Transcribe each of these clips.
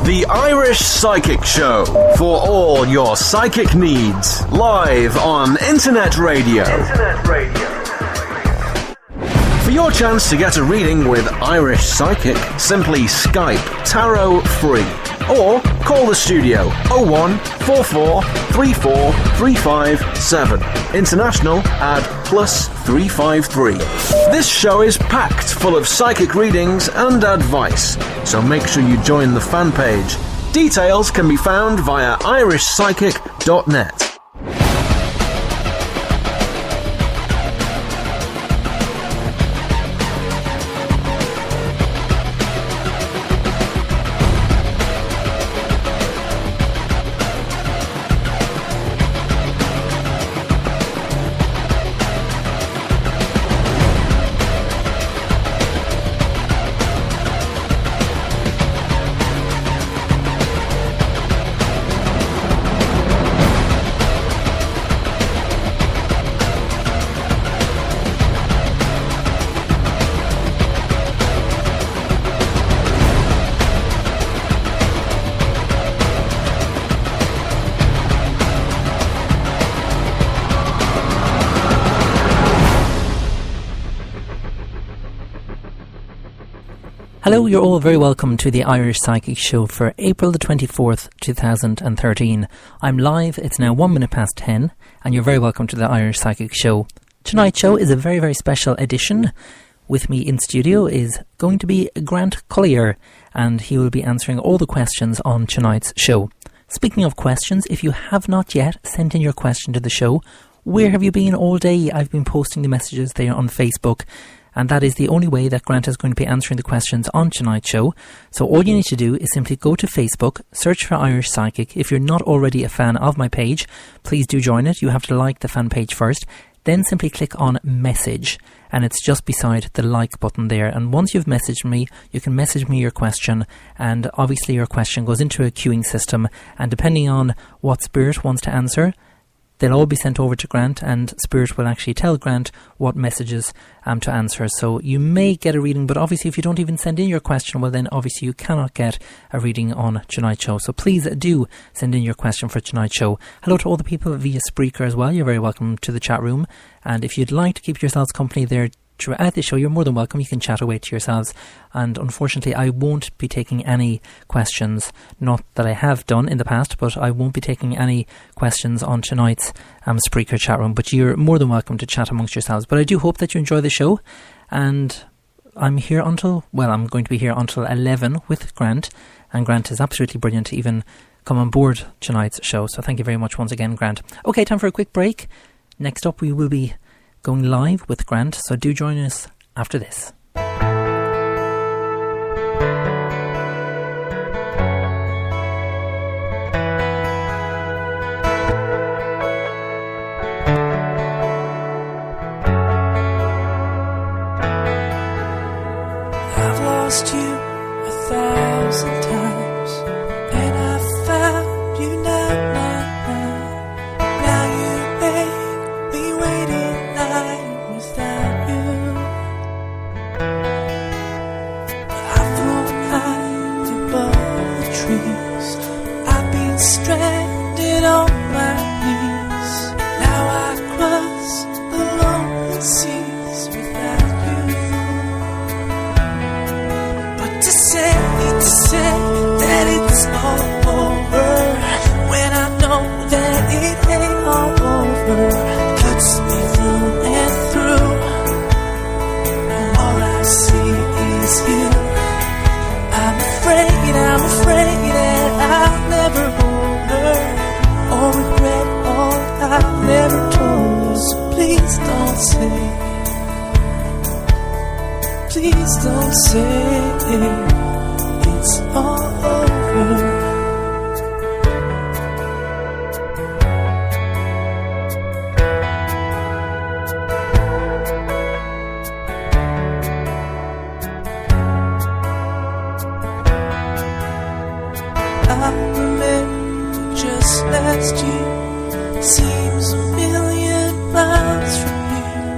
The Irish Psychic Show, for all your psychic needs, live on Internet Radio. For your chance to get a reading with Irish Psychic, simply Skype Tarot Free or call the studio 0144 34 357. International add +353. This show is packed full of psychic readings and advice, so make sure you join the fan page. Details can be found via irishpsychic.net. Hello, you're all very welcome to the Irish Psychic Show for April the 24th, 2013. I'm live, it's now 10:01, and you're very welcome to the Irish Psychic Show. Tonight's show is a very, very special edition. With me in studio is going to be Grant Colyer, and he will be answering all the questions on tonight's show. Speaking of questions, if you have not yet sent in your question to the show, where have you been all day? I've been posting the messages there on Facebook, and that is the only way that Grant is going to be answering the questions on tonight's show. So all you need to do is simply go to Facebook, search for Irish Psychic. If you're not already a fan of my page, please do join it. You have to like the fan page first, then simply click on message, and it's just beside the like button there. And once you've messaged me, you can message me your question, and obviously your question goes into a queuing system, and depending on what Spirit wants to answer, they'll all be sent over to Grant, and Spirit will actually tell Grant what messages to answer. So you may get a reading, but obviously if you don't even send in your question, well then obviously you cannot get a reading on tonight's show. So please do send in your question for tonight's show. Hello to all the people via Spreaker as well. You're very welcome to the chat room. And if you'd like to keep yourselves company there throughout the show, you're more than welcome. You can chat away to yourselves, and unfortunately I won't be taking any questions, not that I have done in the past, but I won't be taking any questions on tonight's Spreaker chat room, but you're more than welcome to chat amongst yourselves. But I do hope that you enjoy the show, and I'm going to be here until 11 with Grant, and Grant is absolutely brilliant to even come on board tonight's show, so thank you very much once again, Grant. Okay, time for a quick break. Next up we will be going live with Grant, so do join us after this. I've lost you 1,000 times, and I've found you now. Now you make me wait in line without you. I've flown high above the trees, I've been stranded on my knees. Now I cross the lonely seas without you. But to say that it's all over, when I know that it ain't all over, cuts me through and through. All I see is you. I'm afraid that I'll never learn or regret all I've never told you. So please don't say it's all over. I remember just last year, seems a million miles from here.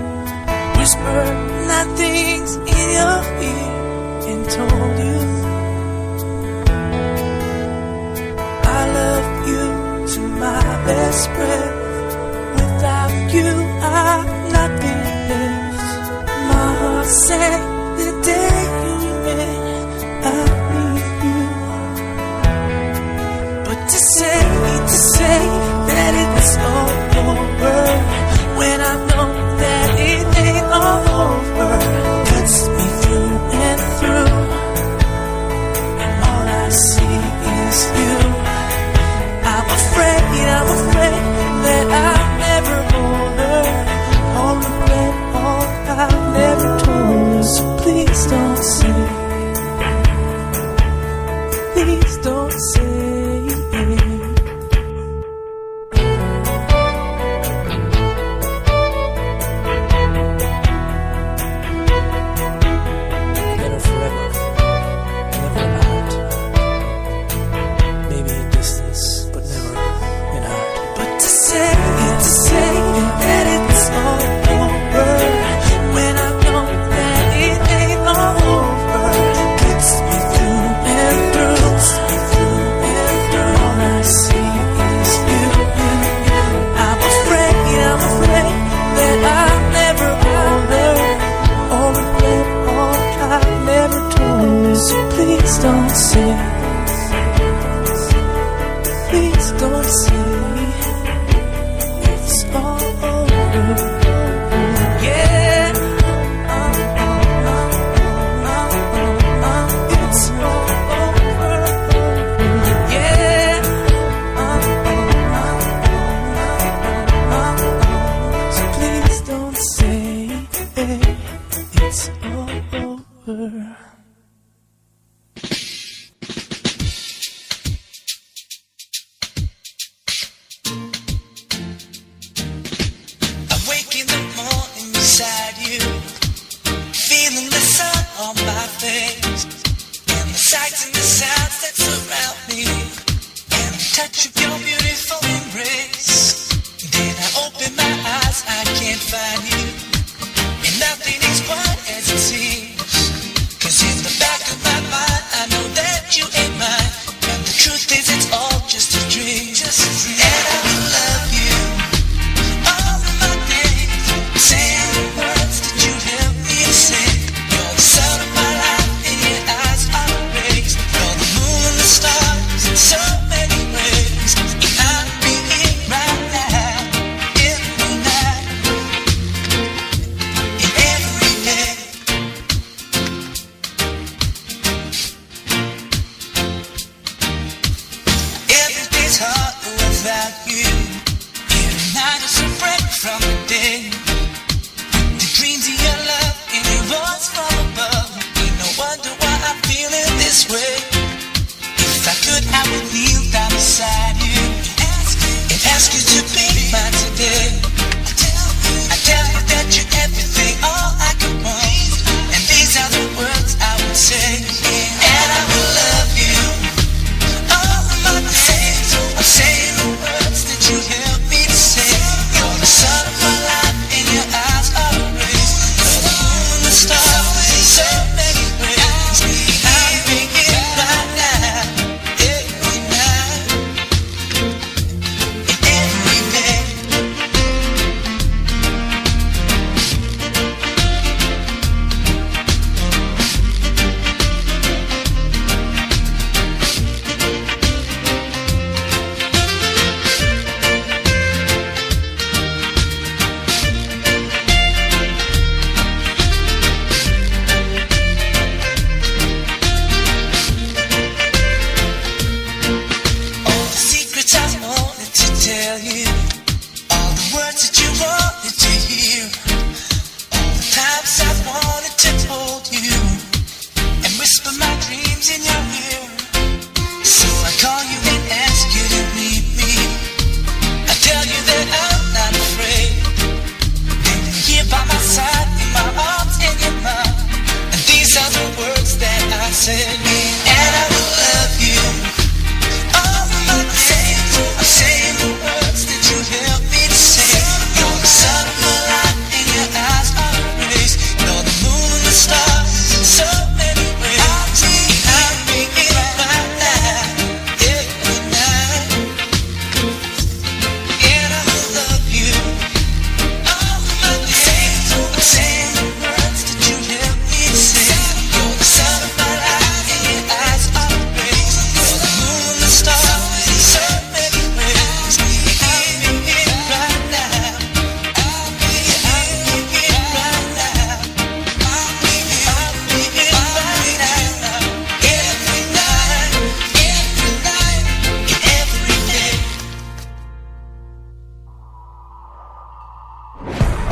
Whispered nothing's in your ear and told you last breath. Without you, I'm nothing left. My heart sank the day you met. I need you. But to say that it's all over, when I know that it ain't all over, cuts me through and through, and all I see is you. I'm afraid that I'll never hold her, all regret, all I've never told her. So please don't say, please don't say. Better forever, never out. Maybe in distance, but never in heart. But to say that it's all over, when I know that it ain't all over, gets me through and through. All I see is you. I'm afraid that I'll never hold her, or regret all I've never told her. So please don't say, please don't say it's all over. Yeah, it's all over. Yeah, so please don't say it's all over. I wake in the morning beside you, feeling the sun on my face, and the sights and the sounds that surround me, and the touch of your beautiful embrace. Then I open my eyes, I can't find you, and nothing is quite as it seems. 'Cause in the back of my mind, I know that you ain't mine, and the truth is it's all just a dream. And I will love you all of my days, saying the words that you help me to say. You're the sun of my life, and your eyes are a rays. You're the moon and the stars in so many ways. And I'm being right now, every night, and every day. Every day's hard without you. Every night is a break from the day. The dreams of your love and your voice from above. Ain't no wonder why I'm feeling this way. If I could, I would kneel down beside you and ask you to be mine today. I tell you that you're everything, all I could want. And these are the words I would say. And I will love you all of my days. I'm saying the words that you help me to say. You're the sun of my life, and your eyes are the rays. You're the moon and the stars in so many ways. I'm being right now, every night, and every day. All the secrets I wanted to tell you, all the words that you wanted to hear, all the times I wanted to hold you and whisper my dreams in your ear. So I call you and ask you to meet me. I tell you that I'm not afraid. And you're here by my side, in my arms, in your mouth. And these are the words that I say. And I will love you all of my days. I'm saying the words that you help me to say. You're the sun of my life, and your eyes are the rays. You're the moon and the stars in so many ways. I'm being right now, every night,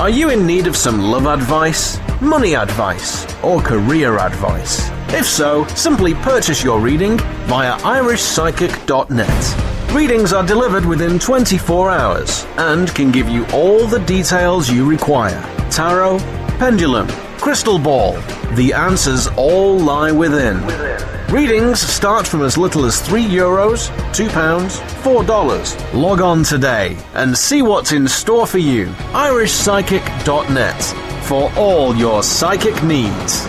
Are you in need of some love advice, money advice, or career advice? If so, simply purchase your reading via irishpsychic.net. Readings are delivered within 24 hours and can give you all the details you require. Tarot, pendulum, crystal ball. The answers all lie within. Readings start from as little as €3, £2, $4. Log on today and see what's in store for you. irishpsychic.net for all your psychic needs.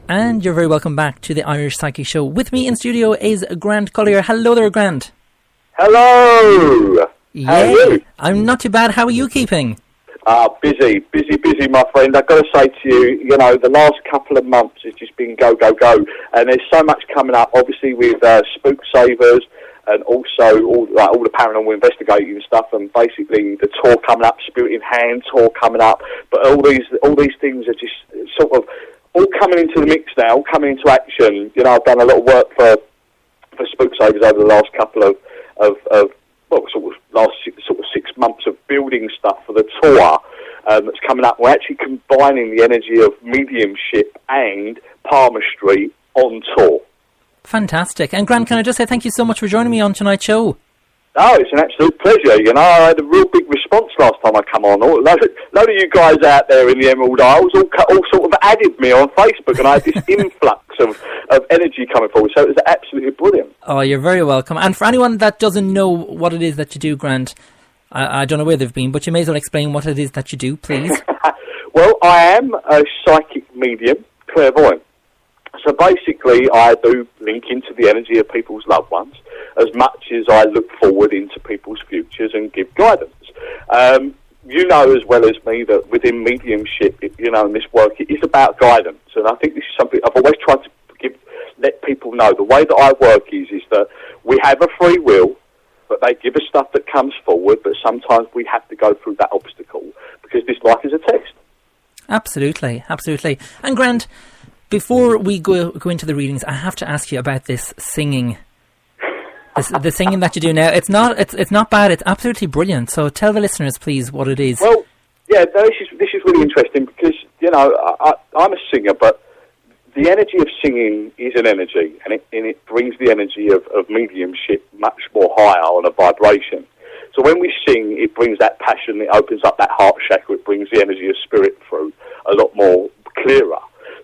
And you're very welcome back to the Irish Psychic Show. With me in studio is Grant Colyer. Hello there, Grant. Hello! How are you? I'm not too bad. How are you keeping? Busy, my friend. I've got to say to you, the last couple of months has just been go. And there's so much coming up, obviously, with Spook Savers and also all the paranormal investigating stuff, and basically the tour coming up, Spirit in Hand tour coming up. But all these things are just sort of all coming into the mix now, all coming into action. I've done a lot of work for Spook Savers over the last couple of last 6 months of building stuff for the tour that's coming up. We're actually combining the energy of mediumship and palmistry on tour. Fantastic. And Grant, can I just say thank you so much for joining me on tonight's show? Oh, it's an absolute pleasure. I had a real big response last time I come on. A load of you guys out there in the Emerald Isles all sort of added me on Facebook, and I had this influx of energy coming forward, so it was absolutely brilliant. Oh, you're very welcome. And for anyone that doesn't know what it is that you do, Grant, I don't know where they've been, but you may as well explain what it is that you do, please. Well, I am a psychic medium, clairvoyant. So basically, I do link into the energy of people's loved ones as much as I look forward into people's futures and give guidance. You know as well as me that within mediumship, in this work, it is about guidance. And I think this is something I've always tried to let people know. The way that I work is that we have a free will, but they give us stuff that comes forward, but sometimes we have to go through that obstacle because this life is a test. Absolutely. And Grant, before we go into the readings, I have to ask you about this singing. The singing that you do now. It's not bad. It's absolutely brilliant. So tell the listeners, please, what it is. Well, yeah, this is really interesting because I'm a singer, but the energy of singing is an energy, and it brings the energy of mediumship much more higher on a vibration. So when we sing, it brings that passion. It opens up that heart chakra. It brings the energy of spirit through a lot more clearer.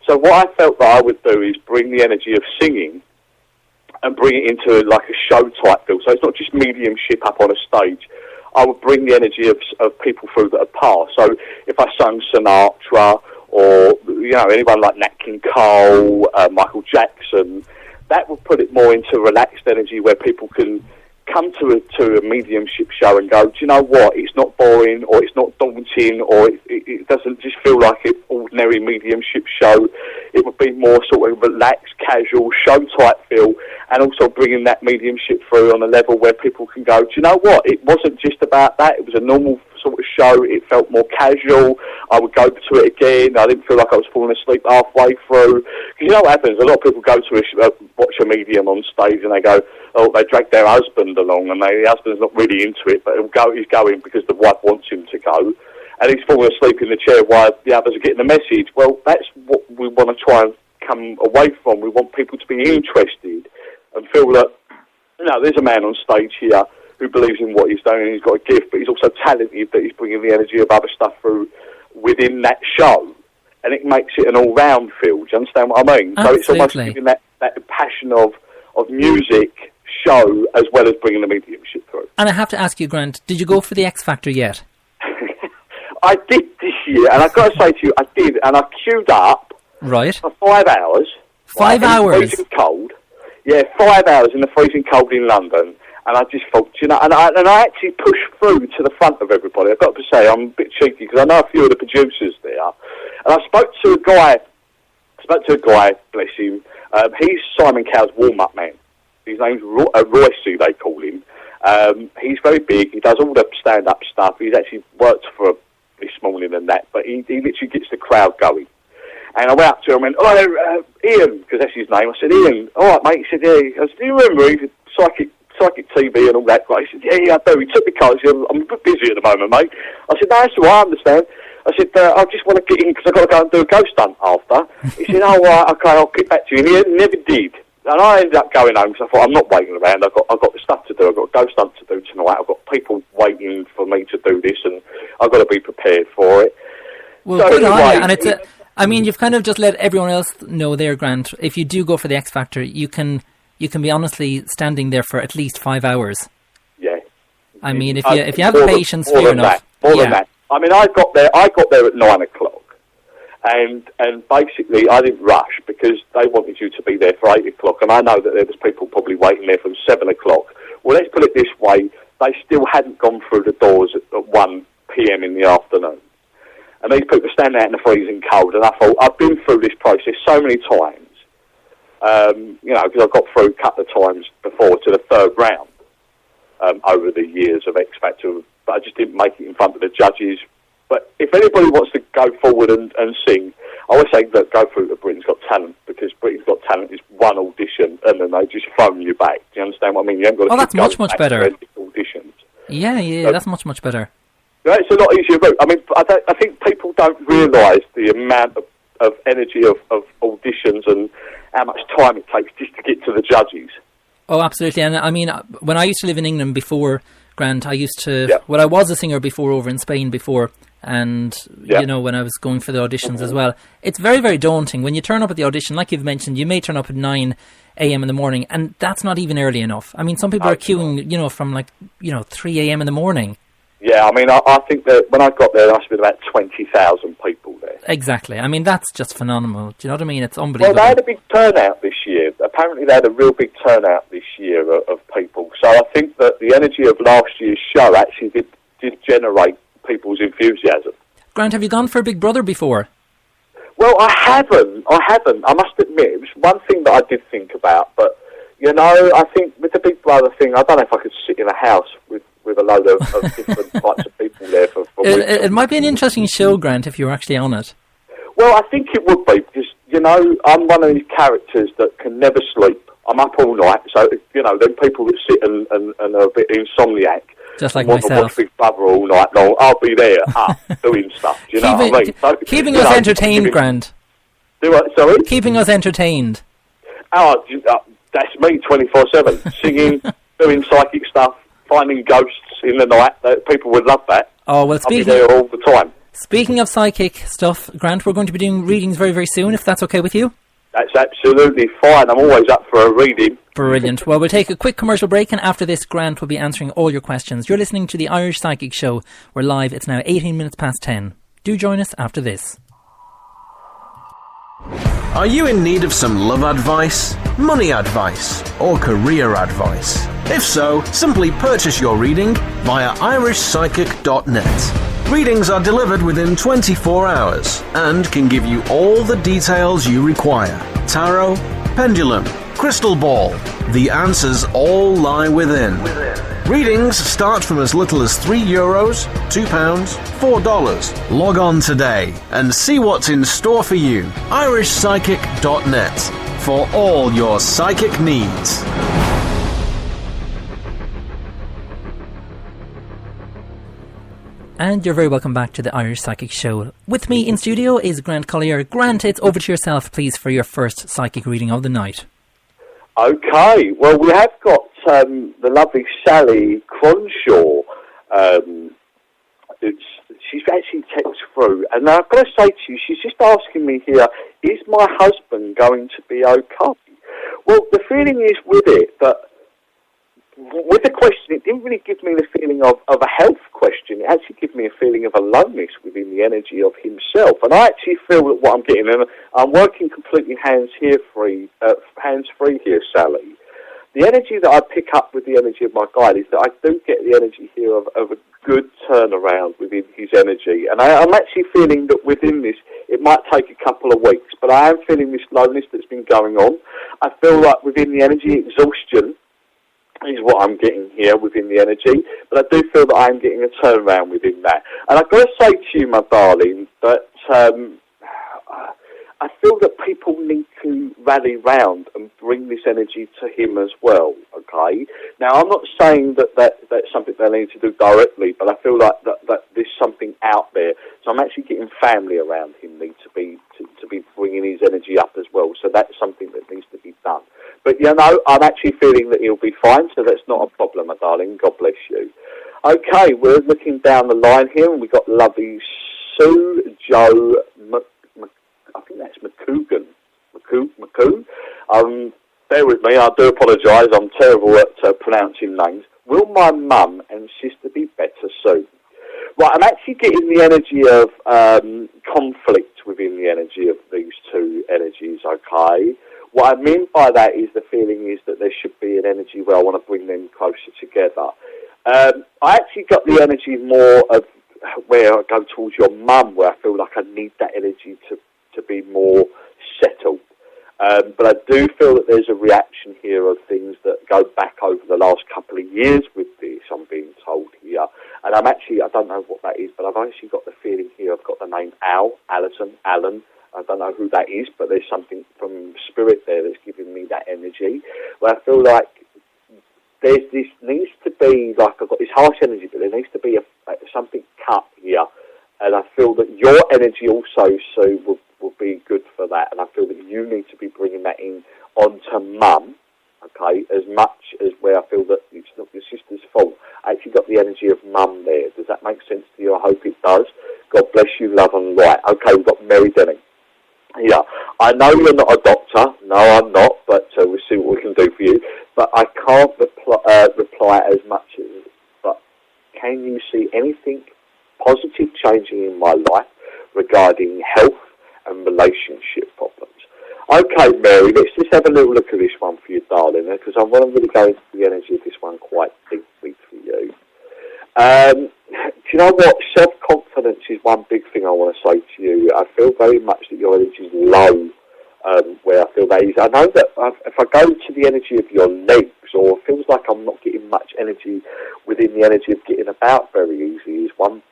So what I felt that I would do is bring the energy of singing and bring it into like a show type feel. So it's not just mediumship up on a stage. I would bring the energy of people through that are past. So if I sung Sinatra or anyone like Nat King Cole, Michael Jackson, that would put it more into relaxed energy where people can come to a mediumship show and go, do you know what, it's not boring or it's not daunting or it doesn't just feel like an ordinary mediumship show. It would be more sort of relaxed, casual, show type feel, and also bringing that mediumship through on a level where people can go, do you know what, it wasn't just about that, it was a normal sort of show, it felt more casual, I would go to it again, I didn't feel like I was falling asleep halfway through. Because you know what happens, a lot of people go to watch a medium on stage and they go, oh, they drag their husband along and the husband's not really into it, but he's going because the wife wants him to go, and he's falling asleep in the chair while the others are getting the message. Well, that's what we want to try and come away from. We want people to be interested and feel that, there's a man on stage here who believes in what he's doing and he's got a gift, but he's also talented that he's bringing the energy of other stuff through within that show, and it makes it an all-round feel. Do you understand what I mean? Absolutely. So it's almost giving that passion of music, show, as well as bringing the mediumship through. And I have to ask you, Grant, did you go for the X Factor yet? I did this year, and I've got to say to you, I did, and I queued up for 5 hours. 5 hours? In the freezing cold. Yeah, 5 hours in the freezing cold in London. And I just thought, and I actually pushed through to the front of everybody. I've got to say, I'm a bit cheeky because I know a few of the producers there. And I spoke to a guy, bless him. He's Simon Cowell's warm-up man. His name's Royce, they call him. He's very big. He does all the stand-up stuff. He's actually worked for this morning and that, but he literally gets the crowd going. And I went up to him and went, Ian, because that's his name. I said, Ian, all right, mate. He said, yeah. I said, do you remember he's a psychic psychic TV and all that. He said, yeah, I do. He took the card. He said, I'm a bit busy at the moment, mate. I said, no, that's all right, I understand. I said, I just want to get in because I've got to go and do a ghost hunt after. He said, oh, right, okay, I'll get back to you. And he never did. And I ended up going home because I thought, I'm not waiting around. I've got the stuff to do. I've got a ghost hunt to do tonight. I've got people waiting for me to do this, and I've got to be prepared for it. Well, so good anyway, on you. And it's I mean, you've kind of just let everyone else know there, Grant. If you do go for the X Factor, you can be honestly standing there for at least 5 hours. Yeah. I mean, if you have the patience, fair enough. More than that. I mean, I got there at 9 o'clock, and basically I didn't rush because they wanted you to be there for 8 o'clock, and I know that there was people probably waiting there from 7 o'clock. Well, let's put it this way: they still hadn't gone through the doors at 1 p.m. in the afternoon, and these people standing out in the freezing cold. And I thought, I've been through this process so many times, because I got through a couple of times before to the third round over the years of X Factor. But I just didn't make it in front of the judges. But if anybody wants to go forward and sing, I always say, look, go through to Britain's Got Talent, because Britain's Got Talent is one audition and then they just phone you back. Do you understand what I mean? You haven't got to that's much better. Auditions. Yeah, that's much better. Yeah, it's a lot easier route. I mean, I think people don't realise the amount of energy of auditions and how much time it takes just to get to the judges. Oh, absolutely. And I mean, when I used to live in England before, Grant, I used to... Yeah. Well, I was a singer before over in Spain before, and, when I was going for the auditions as well. It's very, very daunting. When you turn up at the audition, like you've mentioned, you may turn up at 9 a.m. in the morning, and that's not even early enough. I mean, some people are queuing, from 3 a.m. in the morning. Yeah, I mean, I think that when I got there must have been about 20,000 people there. Exactly. I mean, that's just phenomenal. Do you know what I mean? It's unbelievable. Well, they had a big turnout this year. Apparently they had a real big turnout this year of people. So I think that the energy of last year's show actually did generate people's enthusiasm. Grant, have you gone for Big Brother before? Well, I haven't. I must admit, it was one thing that I did think about. But, I think with the Big Brother thing, I don't know if I could sit in a house with a load of different types of people there for it might be an interesting show, Grant, if you were actually on it. Well, I think it would be, because, I'm one of these characters that can never sleep. I'm up all night, so, them people that sit and are a bit insomniac. Just like want myself. To watch Big Brother all night long. I'll be there, doing stuff, do you know what I mean? So, keeping us entertained, Grant. Do what, sorry? Keeping us entertained. Oh, that's me 24/7, singing, doing psychic stuff, finding ghosts in the night. People would love that. Oh, well, I'll be there all the time. Speaking of psychic stuff, Grant, we're going to be doing readings very, very soon, if that's okay with you. That's absolutely fine. I'm always up for a reading. Brilliant. Well, we'll take a quick commercial break, and after this, Grant will be answering all your questions. You're listening to the Irish Psychic Show. We're live. It's now 18 minutes past 10. Do join us after this. Are you in need of some love advice, money advice, or career advice? If so, simply purchase your reading via irishpsychic.net. Readings are delivered within 24 hours and can give you all the details you require. Tarot, pendulum, crystal ball. The answers all lie within. Readings start from as little as €3, £2, $4. Log on today and see what's in store for you. irishpsychic.net for all your psychic needs. And you're very welcome back to the Irish Psychic Show. With me in studio is Grant Colyer. Grant, it's over to yourself, please, for your first psychic reading of the night. Okay, well, we have got the lovely Sally Cronshaw. She's actually texted through, and I've got to say to you, she's just asking me here, is my husband going to be okay? Well, the feeling is with it that with the question, it didn't really give me the feeling of a health question. It actually gave me a feeling of aloneness within the energy of himself. And I actually feel that what I'm getting, and I'm working completely hands-free here, Sally. The energy that I pick up with the energy of my guide is that I do get the energy here of a good turnaround within his energy. And I'm actually feeling that within this, it might take a couple of weeks, but I am feeling this lowness that's been going on. I feel like within the energy, exhaustion is what I'm getting here within the energy, but I do feel that I'm getting a turnaround within that. And I've got to say to you, my darling, that I feel that people need to rally round and bring this energy to him as well, okay? Now, I'm not saying that's something they need to do directly, but I feel like that there's something out there. So I'm actually getting family around him need to be bringing his energy up as well. So that's something that needs to be done. But, you know, I'm actually feeling that he'll be fine, so that's not a problem, my darling. God bless you. Okay, we're looking down the line here, and we've got lovely Sue Joe, I think that's McCougan. McCoo. Bear with me, I do apologise, I'm terrible at pronouncing names. Will my mum and sister be better soon? Right, I'm actually getting the energy of conflict within the energy of these two energies, okay? What I mean by that is the feeling is that there should be an energy where I want to bring them closer together. I actually got the energy more of where I go towards your mum, where I feel like I need that energy to be more settled. But I do feel that there's a reaction here of things that go back over the last couple of years with this, I'm being told here. And I don't know what that is, but I've actually got the feeling here, I've got the name Alan. I don't know who that is, but there's something from spirit there that's giving me that energy. Where I feel like this needs to be, like I've got this harsh energy, but there needs to be something cut here. And I feel that your energy also, Sue, will be good for that. And I feel that you need to be bringing that in onto mum, okay, as much as where I feel that it's not your sister's fault. I actually got the energy of mum there. Does that make sense to you? I hope it does. God bless you, love and light. Okay, we've got Mary Denning. Yeah, I know you're not a doctor. No, I'm not, but we'll see what we can do for you. But I can't reply as much as, but can you see anything positive changing in my life regarding health and relationship problems? Okay, Mary, let's just have a little look at this one for you, darling, because I want to really go into the energy of this one quite deeply for you. Do you know what? Self-confidence is one big thing I want to say to you. I feel very much that your energy is low, where I feel that is. I know that if I go to the energy of your legs, or it feels like I'm not getting much energy within the energy of getting about very easily, is one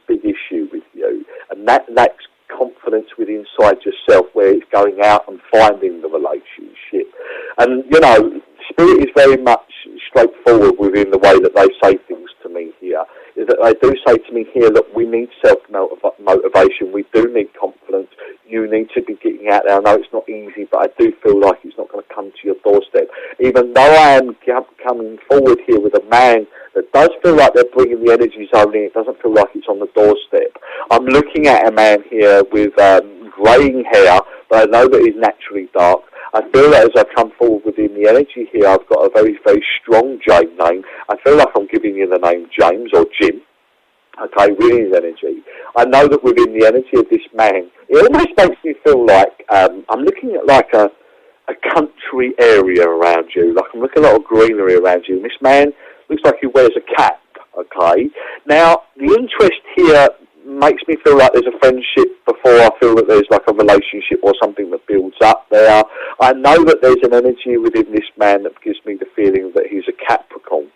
big issue with you. And that lacks confidence within inside yourself, where it's going out and finding the relationship. And, you know, spirit is very much straightforward within the way that they say things to me here, is that they do say to me here, look, we need self-motivation, we do need confidence, you need to be getting out there. I know it's not easy, but I do feel like it's not going to come to your doorstep. Even though I am coming forward here with a man that does feel like they're bringing the energy zone in, it doesn't feel like it's on the doorstep. I'm looking at a man here with greying hair, but I know that he's naturally dark. I feel that as I come forward within the energy here, I've got a very, very strong J name. I feel like I'm giving you the name James or Jim, okay, with his energy. I know that within the energy of this man, it almost makes me feel like I'm looking at like a country area around you. Like I'm looking at a lot of greenery around you. And this man looks like he wears a cap, okay? Now, the interest here makes me feel like there's a friendship before I feel that there's like a relationship or something that builds up there. I know that there's an energy within this man that gives me the feeling that he's a Capricorn.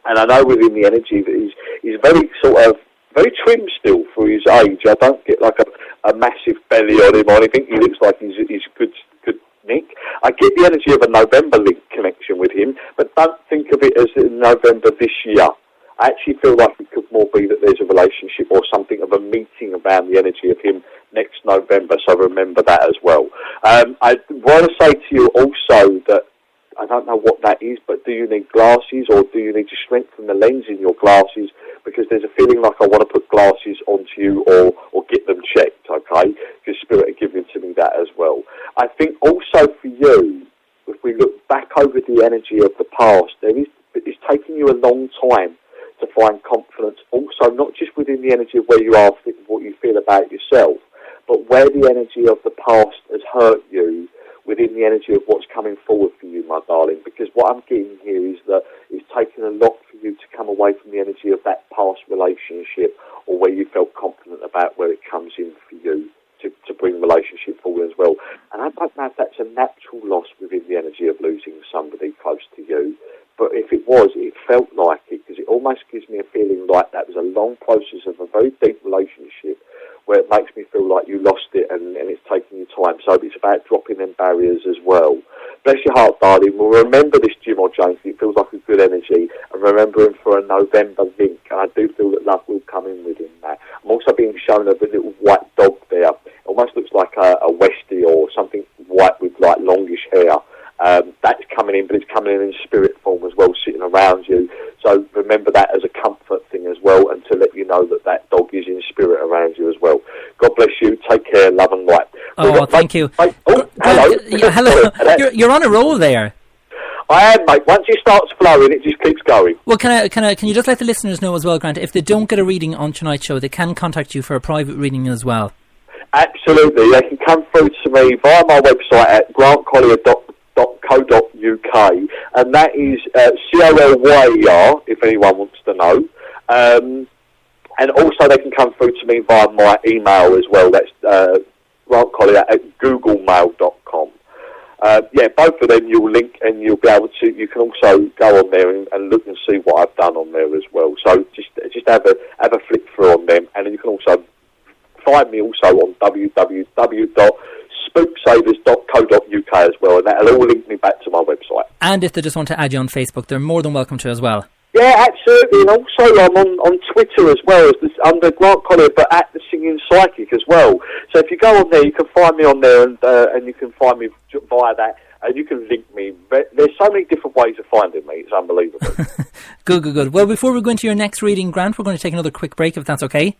And I know within the energy that he's very sort of, very trim still for his age. I don't get like a massive belly on him or anything. He looks like he's good Nick. I get the energy of a November link connection with him, but don't think of it as in November this year. I actually feel like it could more be that there's a relationship or something of a meeting around the energy of him next November, so remember that as well. I want to say to you also that I don't know what that is, but do you need glasses or do you need to strengthen the lens in your glasses? Because there's a feeling like I want to put glasses onto you or get them checked, okay? Because Spirit are giving to me that as well. I think also for you, if we look back over the energy of the past, it's taking you a long time to find confidence, also not just within the energy of where you are, what you feel about yourself, but where the energy of the past has hurt you within the energy of what's coming forward for you, my darling. Because what I'm getting here is that it's taken a lot for you to come away from the energy of that past relationship or where you felt confident about where it comes in for you to bring relationship forward as well. And I don't know if that's a natural loss within the energy of losing somebody close to you. But if it was, it felt like it, because it almost gives me a feeling like that was a long process of a very deep relationship where it makes me feel like you lost it and it's taking you time. So it's about dropping them barriers as well. Bless your heart, darling. We'll remember this Jim or James. It feels like a good energy. And remember him for a November link. And I do feel that love will come in with him, Matt. I'm also being shown a little white dog there. It almost looks like a Westie or something white with like longish hair. That's coming in, but it's coming in spirit form as well, sitting around you. So remember that as a comfort thing as well, and to let you know that that dog is in spirit around you as well. God bless you. Take care. Love and light. Oh, thank you. Oh, hello. Hello. You're on a roll there. I am, mate. Once it starts flowing, it just keeps going. Well, can you just let the listeners know as well, Grant, if they don't get a reading on tonight's show, they can contact you for a private reading as well. Absolutely. They can come through to me via my website at grantcolyer.co.uk, and that is Colyer, if anyone wants to know. And also they can come through to me via my email as well. That's grantcolyer@googlemail.com. Both of them you'll link, and you'll be able to. You can also go on there and look and see what I've done on there as well. So just have a flick through on them, and then you can also find me also on www.spooksavers.co.uk as well, and that'll all link me back to my website. And if they just want to add you on Facebook, they're more than welcome to as well. Yeah, absolutely, and also I'm on Twitter as well, under Grant Colyer, but at the Singing Psychic as well. So if you go on there, you can find me on there, and you can find me via that, and you can link me. There's so many different ways of finding me, it's unbelievable. Good. Well, before we go into your next reading, Grant, we're going to take another quick break, if that's okay.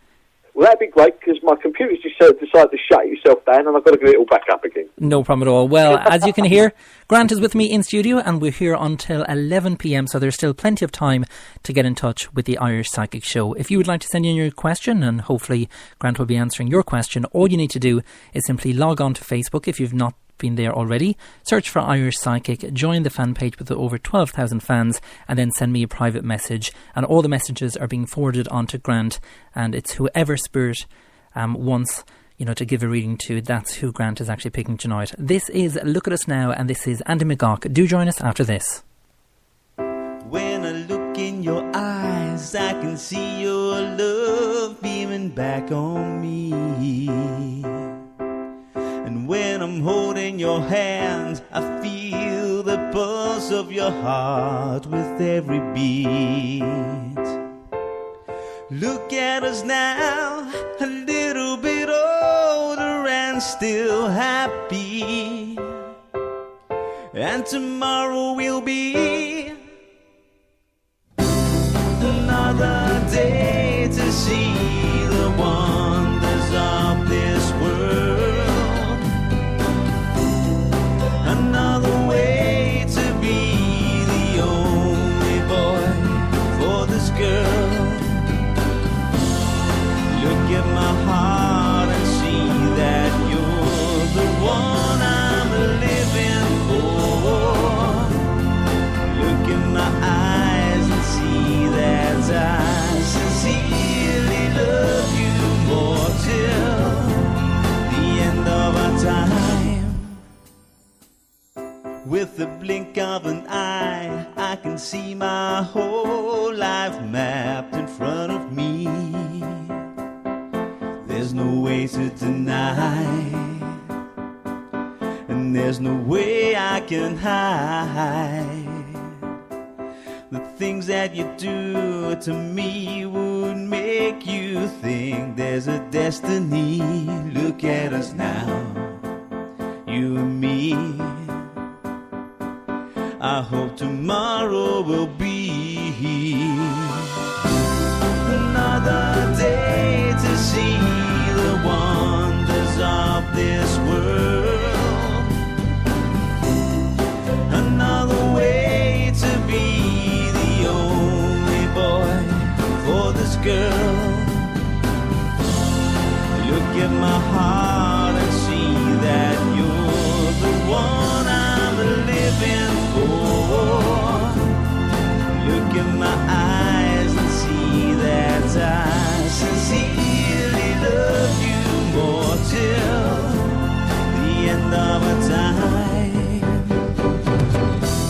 Well, that'd be great, because my computer's just decided to shut itself down, and I've got to get it all back up again. No problem at all. Well, as you can hear, Grant is with me in studio, and we're here until 11 p.m, so there's still plenty of time to get in touch with the Irish Psychic Show. If you would like to send in your question, and hopefully Grant will be answering your question, all you need to do is simply log on to Facebook if you've not been there already, search for Irish Psychic, join the fan page with over 12,000 fans, and then send me a private message, and all the messages are being forwarded on to Grant, and it's whoever Spirit wants to give a reading to, that's who Grant is actually picking tonight. This is Look at Us Now, and this is Andy McGough. Do join us after this. When I look in your eyes, I can see your love beaming back on me. And when I'm holding your hand, I feel the pulse of your heart with every beat. Look at us now, a little bit older and still happy. And tomorrow will be another day to see the wonders of this world. Another way to be the only boy for this girl. Look at my heart and see that you're the one I'm living for. Look in my eyes and see that I sincerely love you more till the end of our time. With the blink of an eye, I can see my whole life mapped in front of me. There's no way to deny, and there's no way I can hide. The things that you do to me would make you think there's a destiny. Look at us now, you and me. I hope tomorrow will be another day to see the wonders of this world. Another way to be the only boy for this girl. Look at my heart and see that you're the one I'm living for. Look in my eyes and see that I sincerely love you more till the end of our time.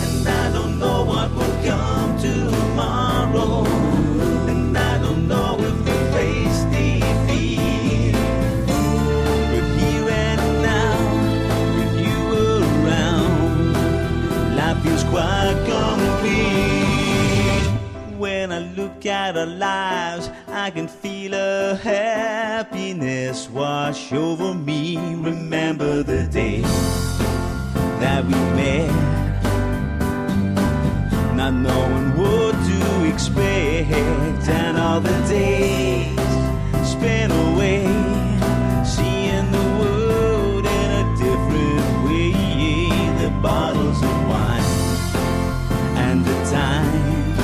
And I don't know what will come tomorrow, and I don't know if we face defeat. But here and now, with you around, our lives, I can feel a happiness wash over me. Remember the day that we met, not knowing what to expect, and all the days spent away, seeing the world in a different way. The bottles of wine and the time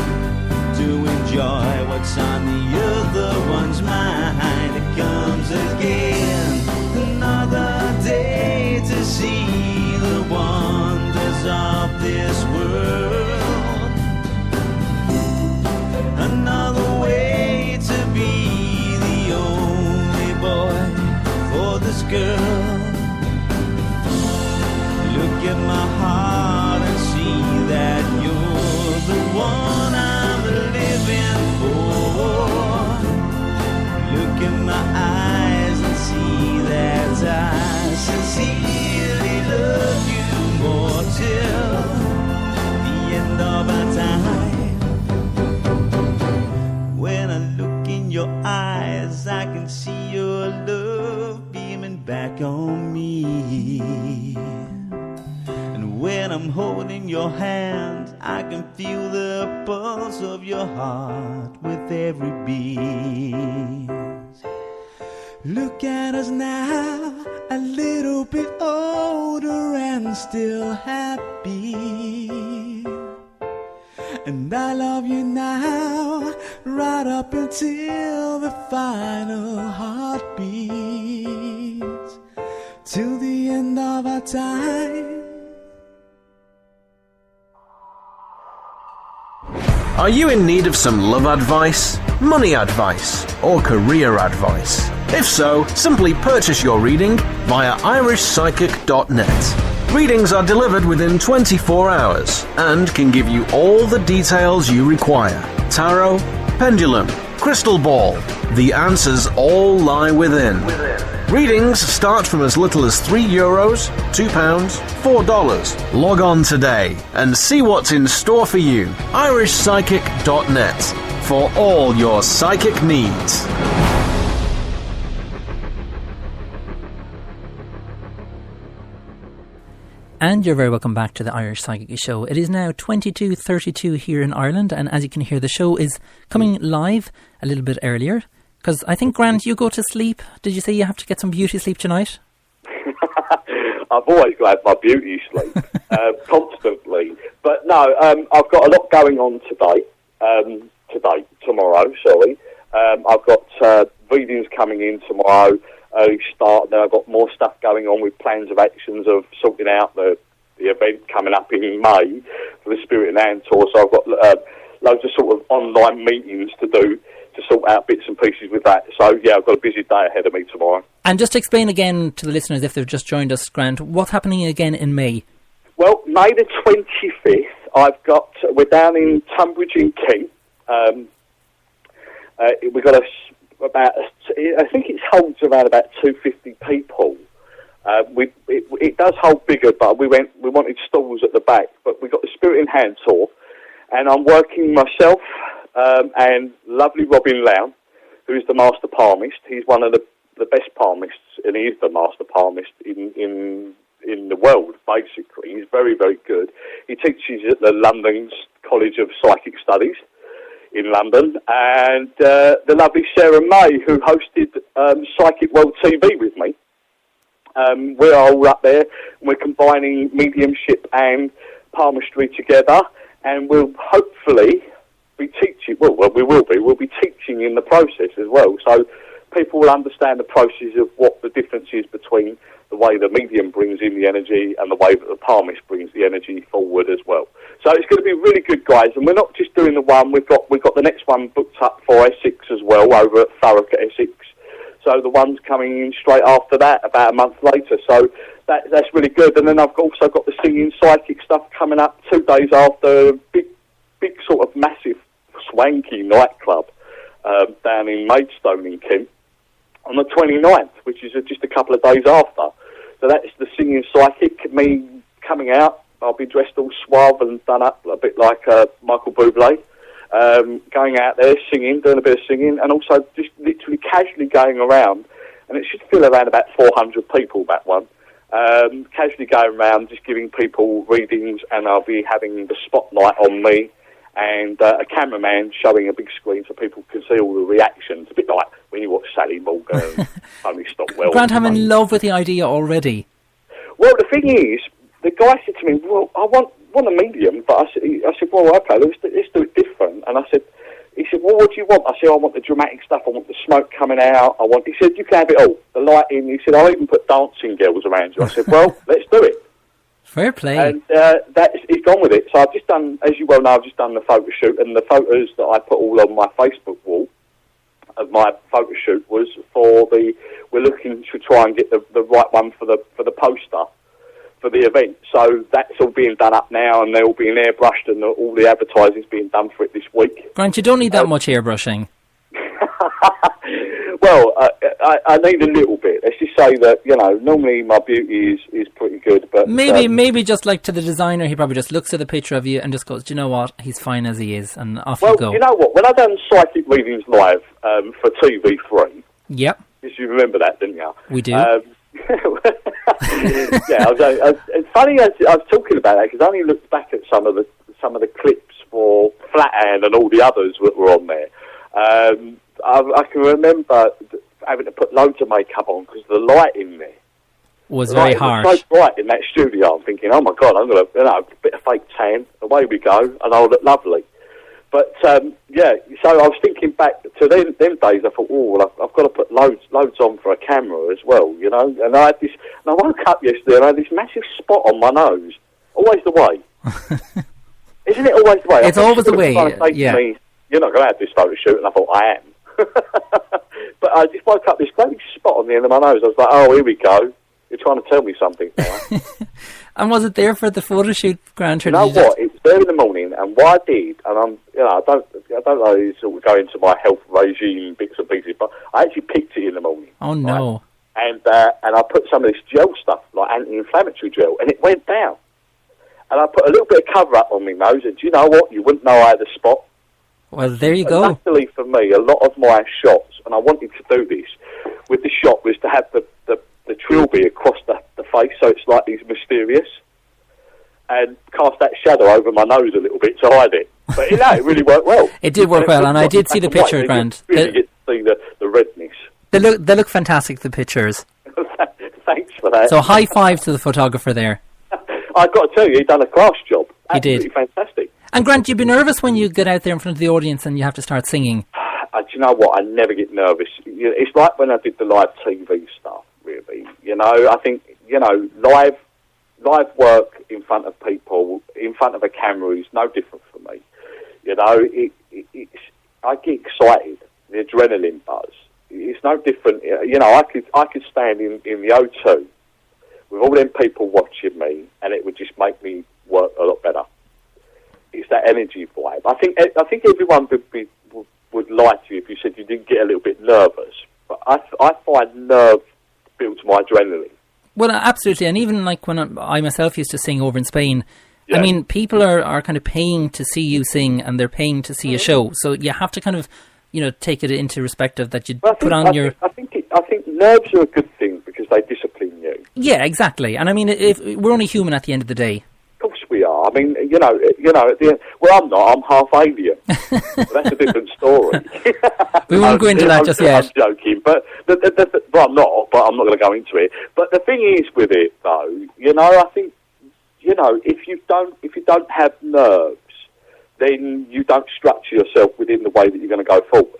to enjoy what's on the other one's mind. It comes again, another day to see the wonders of this world, another way to be the only boy for this girl. Look at my heart and see that you're the one I'm living for. Look in my eyes and see that I sincerely love you more till the end of our time. When I look in your eyes, I can see your love beaming back on me. And when I'm holding your hand, I can feel the pulse of your heart with every beat. Look at us now, a little bit older and still happy. And I love you now, right up until the final heartbeat, till the end of our time. Are you in need of some love advice, money advice, or career advice? If so, simply purchase your reading via irishpsychic.net. Readings are delivered within 24 hours and can give you all the details you require. Tarot, pendulum, crystal ball. The answers all lie within. Readings start from as little as €3, £2, $4. Log on today and see what's in store for you. irishpsychic.net for all your psychic needs. And you're very welcome back to the Irish Psychic Show. It is now 22:32 here in Ireland, and as you can hear, the show is coming live a little bit earlier, because I think, Grant, you go to sleep. Did you say you have to get some beauty sleep tonight? I've always got my beauty sleep, constantly. But no, I've got a lot going on tomorrow, sorry. I've got readings coming in tomorrow, early start, then I've got more stuff going on with plans of actions of sorting out the event coming up in May for the Spirit and Hand Tour. So I've got loads of sort of online meetings to do to sort out bits and pieces with that. So yeah, I've got a busy day ahead of me tomorrow. And just explain again to the listeners, if they've just joined us, Grant, what's happening again in May? Well, May the 25th, we're down in Tunbridge in Kent. We've got I think it holds around about 250 people. It does hold bigger, but we wanted stalls at the back. But we got the Spirit in Hand Tour, and I'm working myself and lovely Robin Lown, who is the master palmist. He's one of the best palmists, and he is the master palmist in the world. Basically, he's very, very good. He teaches at the London College of Psychic Studies in London, and the lovely Sarah May, who hosted Psychic World TV with me. We're all up there, and we're combining mediumship and palmistry together, and we'll hopefully be teaching, we'll be teaching in the process as well, so people will understand the process of what the difference is between the way the medium brings in the energy and the way that the palmist brings the energy forward as well. So it's going to be really good, guys, and we're not just doing the one. We've got the next one booked up for Essex as well, over at Thurrock, Essex. So the one's coming in straight after that, about a month later. So that's really good. And then I've also got the singing psychic stuff coming up 2 days after, big sort of massive swanky nightclub down in Maidstone in Kent on the 29th, which is just a couple of days after. So that's the singing psychic, me coming out. I'll be dressed all suave and done up a bit like Michael Bublé. going out there singing, doing a bit of singing, and also just literally casually going around. And it should fill around about 400 people, that one. Casually going around, just giving people readings, and I'll be having the spotlight on me, and a cameraman showing a big screen so people can see all the reactions. A bit like when you watch Sally Morgan and Tony Stockwell. Grant, I'm in love with the idea already. Well, the thing is, the guy said to me, well, I want a medium, but I said, well, okay, let's do it different. And he said, well, what do you want? I said, I want the dramatic stuff, I want the smoke coming out, he said, you can have it all, the lighting. He said, I'll even put dancing girls around you. I said, well, let's do it. Fair play. And he's gone with it. So I've just done, as you well know, I've just done the photo shoot, and the photos that I put all on my Facebook wall of my photo shoot was we're looking to try and get the right one for the poster for the event. So that's all being done up now, and they're all being airbrushed, and all the advertising's being done for it this week. Grant, you don't need that much airbrushing. Well, I need a little bit. Let's just say that, normally my beauty is pretty good, but maybe just like to the designer, he probably just looks at the picture of you and just goes, do you know what, he's fine as he is, and off you go. Well, you know what, when I done psychic readings live for TV3, yep, you remember that, didn't you? We do. Yeah, it's funny I was talking about that, because I only looked back at some of the clips for Flathand and all the others that were on there. I can remember having to put loads of makeup on because the light in there was very harsh. It was so bright in that studio. I'm thinking, oh my God, I'm going to, a bit of fake tan, away we go, and I'll look lovely. But, so I was thinking back to them days. I thought, well, I've got to put loads on for a camera as well, And I had this, and I woke up yesterday and I had this massive spot on my nose. Always the way. Isn't it always the way? It's always the way, yeah. Me, you're not going to have this photo shoot, and I thought, I am. But I just woke up this great spot on the end of my nose. I was like, oh, here we go. You're trying to tell me something now. And was it there for the photo shoot, Grant? You know what? It was there in the morning, and what I did, and I don't know, it's sort of go into my health regime bits and pieces, but I actually picked it in the morning. Oh no! Right? And I put some of this gel stuff, like anti-inflammatory gel, and it went down. And I put a little bit of cover up on my nose, and do you know what? You wouldn't know I had a spot. Well, there you go. Luckily for me, a lot of my shots, and I wanted to do this with the shot, was to have the trilby across the face, so it's like he's mysterious, and cast that shadow over my nose a little bit to hide it. But it really worked well. It did work well, and I did see the picture, Grant. You really get to see the redness. They look fantastic, the pictures. Thanks for that. So high five to the photographer there. I've got to tell you, he's done a class job. He did. Absolutely fantastic. And Grant, you'd be nervous when you get out there in front of the audience and you have to start singing? Do you know what? I never get nervous. It's like when I did the live TV stuff, really. I think, live work in front of people, in front of a camera is no different for me. I get excited, the adrenaline buzz. It's no different. I could stand in the O2 with all them people watching me, and it would just make me work a lot better. It's that energy vibe. I think everyone would lie to you if you said you didn't get a little bit nervous. But I find nerve builds my adrenaline. Well, absolutely. And even like when I myself used to sing over in Spain, yeah. I mean, people are kind of paying to see you sing, and they're paying to see a show. So you have to kind of, take it into respective that you put on your... I think nerves are a good thing because they discipline you. Yeah, exactly. And I mean, if we're only human at the end of the day. Of course we are. I mean, at the end, well, I'm not. I'm half alien. That's a different story. We won't go into that just yet. I'm joking, but well, I'm not. But I'm not going to go into it. But the thing is with it, though, I think, if you don't have nerves, then you don't structure yourself within the way that you're going to go forward.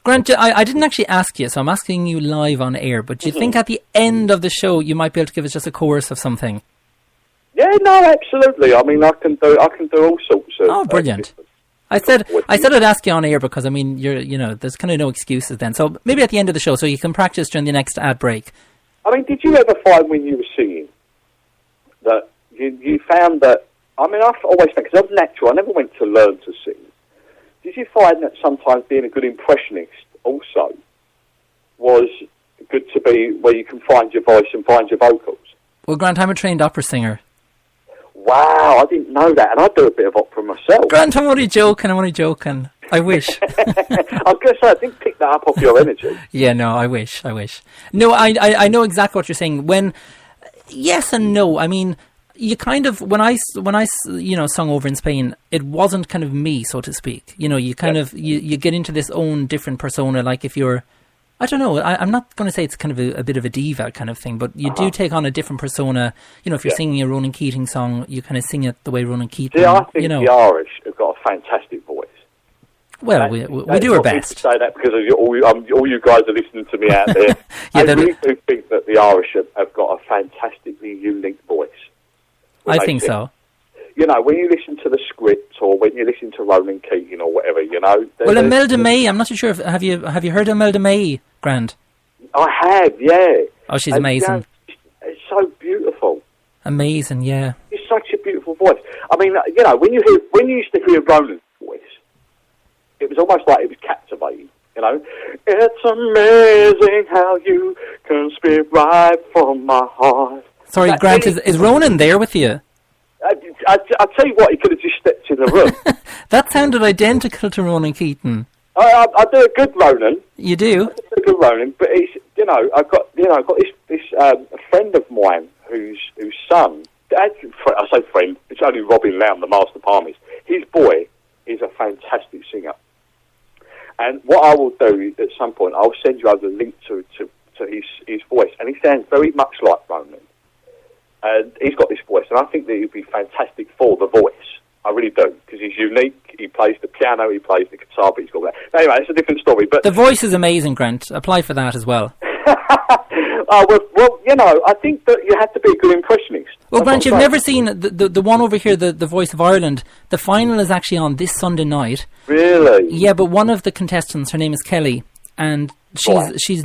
Grant, I didn't actually ask you, so I'm asking you live on air. But do you think at the end of the show you might be able to give us just a chorus of something? Yeah, no, absolutely. I mean, I can do all sorts of... Oh, brilliant. I said I'd ask you on air because, I mean, there's kind of no excuses then. So maybe at the end of the show, so you can practice during the next ad break. I mean, did you ever find when you were singing that you found that... I mean, I've always found, because I was natural, I never went to learn to sing. Did you find that sometimes being a good impressionist also was good to be where you can find your voice and find your vocals? Well, Grant, I'm a trained opera singer. Wow, I didn't know that, and I do a bit of opera myself. Grant, I'm only joking. I wish. I was going to say, I didn't pick that up off your energy. Yeah, no, I wish. No, I know exactly what you're saying. Yes and no. I mean, you kind of, when I sung over in Spain, it wasn't kind of me, so to speak. You kind of, you get into this own different persona, like if you're, I don't know, I'm not going to say it's kind of a bit of a diva kind of thing, but you do take on a different persona. If you're singing a Ronan Keating song, you kind of sing it the way Ronan Keating. See, I think the Irish have got a fantastic voice. Well, we do our best. To say that because of all you guys are listening to me out there. I really do think that the Irish have got a fantastically unique voice. I think so. When you listen to the script or when you listen to Ronan Keating or whatever, Well, Imelda May, I'm not too sure. Have you heard Imelda May, Grant? I have, yeah. Oh, she's amazing. It's so beautiful. Amazing, yeah. It's such a beautiful voice. I mean, when you used to hear Ronan's voice, it was almost like it was captivating. It's amazing how you can speak right from my heart. Sorry, Grant, is Ronan there with you? I'll tell you what, he could have just stepped in the room. That sounded identical to Ronan Keating. I do a good Ronan. You do? I do a good Ronan, but it's, I've got this friend of mine whose son, I say friend, it's only Robin Lown, the master palmist. His boy is a fantastic singer. And what I will do is, at some point, I'll send you over the link to his voice, and he sounds very much like Ronan. And he's got this voice, and I think that he'd be fantastic for the voice. I really do, because he's unique. He plays the piano, he plays the guitar, but he's got that. Anyway, it's a different story. But the voice is amazing, Grant. Apply for that as well. I think that you have to be a good impressionist. Well, Grant, you've never seen the one over here, the Voice of Ireland. The final is actually on this Sunday night. Really? Yeah, but one of the contestants, her name is Kelly, and she's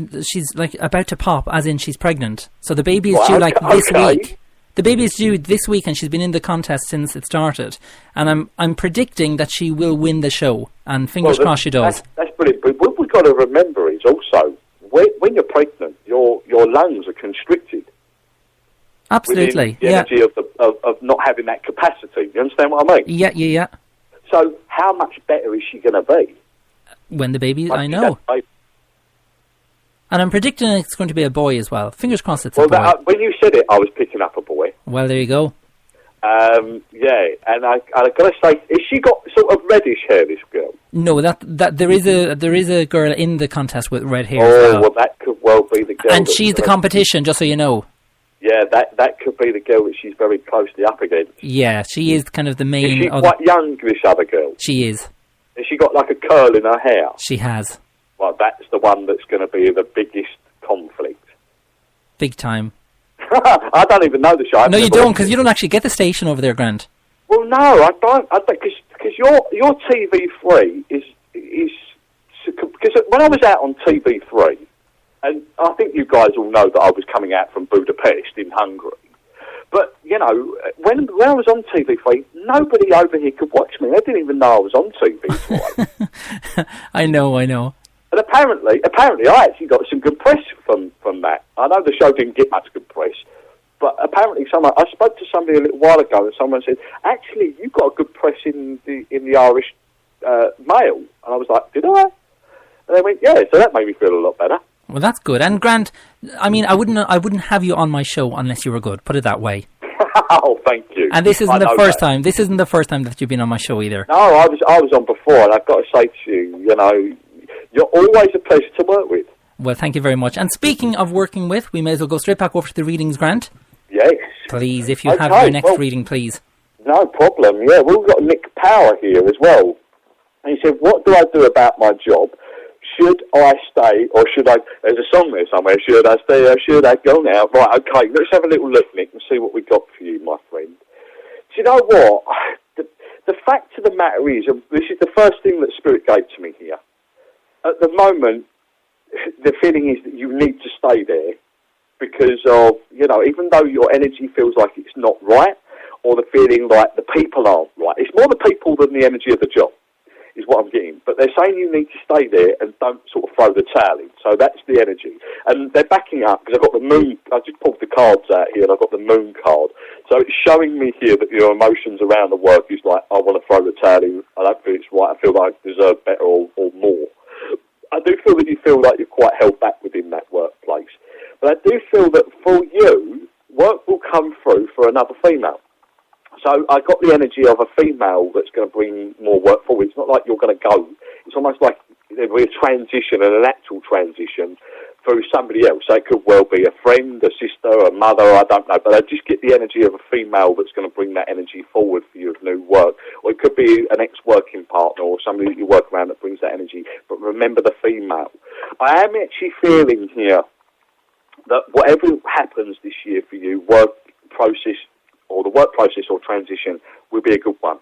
like about to pop, as in she's pregnant. So the baby is due this week. The baby is due this week, and she's been in the contest since it started. And I'm predicting that she will win the show, and fingers crossed she does. That's brilliant. But what we've got to remember is also, when you're pregnant, your lungs are constricted. Absolutely, the energy of not having that capacity. You understand what I mean? Yeah. So how much better is she going to be? When the baby, I know. And I'm predicting it's going to be a boy as well. Fingers crossed it's a boy. When you said it, I was picking up a boy. Well, there you go. Yeah, and I've got to say, has she got sort of reddish hair, this girl? No, that there is a girl in the contest with red hair as well. Well, that could well be the girl. And she's the competition, just so you know. Yeah, that could be the girl that she's very closely up against. Yeah, she is kind of the main... Is she quite young, this other girl? She is. Has she got like a curl in her hair? She has. Well, that's the one that's going to be the biggest conflict. Big time. I don't even know the show. No, you don't, because you don't actually get the station over there, Grant. Well, no, I don't, because your TV3 is because when I was out on TV3, and I think you guys all know that I was coming out from Budapest in Hungary, but when I was on TV3, nobody over here could watch me. They didn't even know I was on TV3. I know. And apparently, I actually got some good press from that. I know the show didn't get much good press, but apparently I spoke to somebody a little while ago, and someone said, actually, you got a good press in the Irish Mail. And I was like, did I? And they went, yeah. So that made me feel a lot better. Well, that's good. And Grant, I mean, I wouldn't have you on my show unless you were good. Put it that way. Oh, thank you. And this isn't the first time. This isn't the first time that you've been on my show either. No, I was on before, and I've got to say to you, you're always a pleasure to work with. Well, thank you very much. And speaking of working with, we may as well go straight back over to the readings, Grant. Yes. Please, if you have your next reading, please. No problem, yeah. We've got Nick Power here as well. And he said, what do I do about my job? Should I stay, or should I... There's a song there somewhere. Should I stay, or should I go now? Right, okay, let's have a little look, Nick, and see what we got for you, my friend. Do you know what? The fact of the matter is, and this is the first thing that Spirit gave to me here. At the moment, the feeling is that you need to stay there because of, even though your energy feels like it's not right, or the feeling like the people aren't right. It's more the people than the energy of the job, is what I'm getting. But they're saying you need to stay there and don't sort of throw the towel in. So that's the energy. And they're backing up, because I've got the moon, I just pulled the cards out here, and I've got the moon card. So it's showing me here that your emotions around the work is like, I want to throw the towel in, I don't feel it's right, I feel like I deserve better or more. I do feel that you feel like you're quite held back within that workplace. But I do feel that for you, work will come through for another female. So I got the energy of a female that's going to bring more work forward. It's not like you're going to go. It's almost like there'll be a transition, and an actual transition through somebody else. So it could well be a friend, a sister, a mother, I don't know. But I just get the energy of a female that's going to bring that energy forward for you of new work. Or it could be an ex-working partner or somebody that you work around that brings that energy. But remember the female. I am actually feeling here that whatever happens this year for you, work process or the work process or transition will be a good one.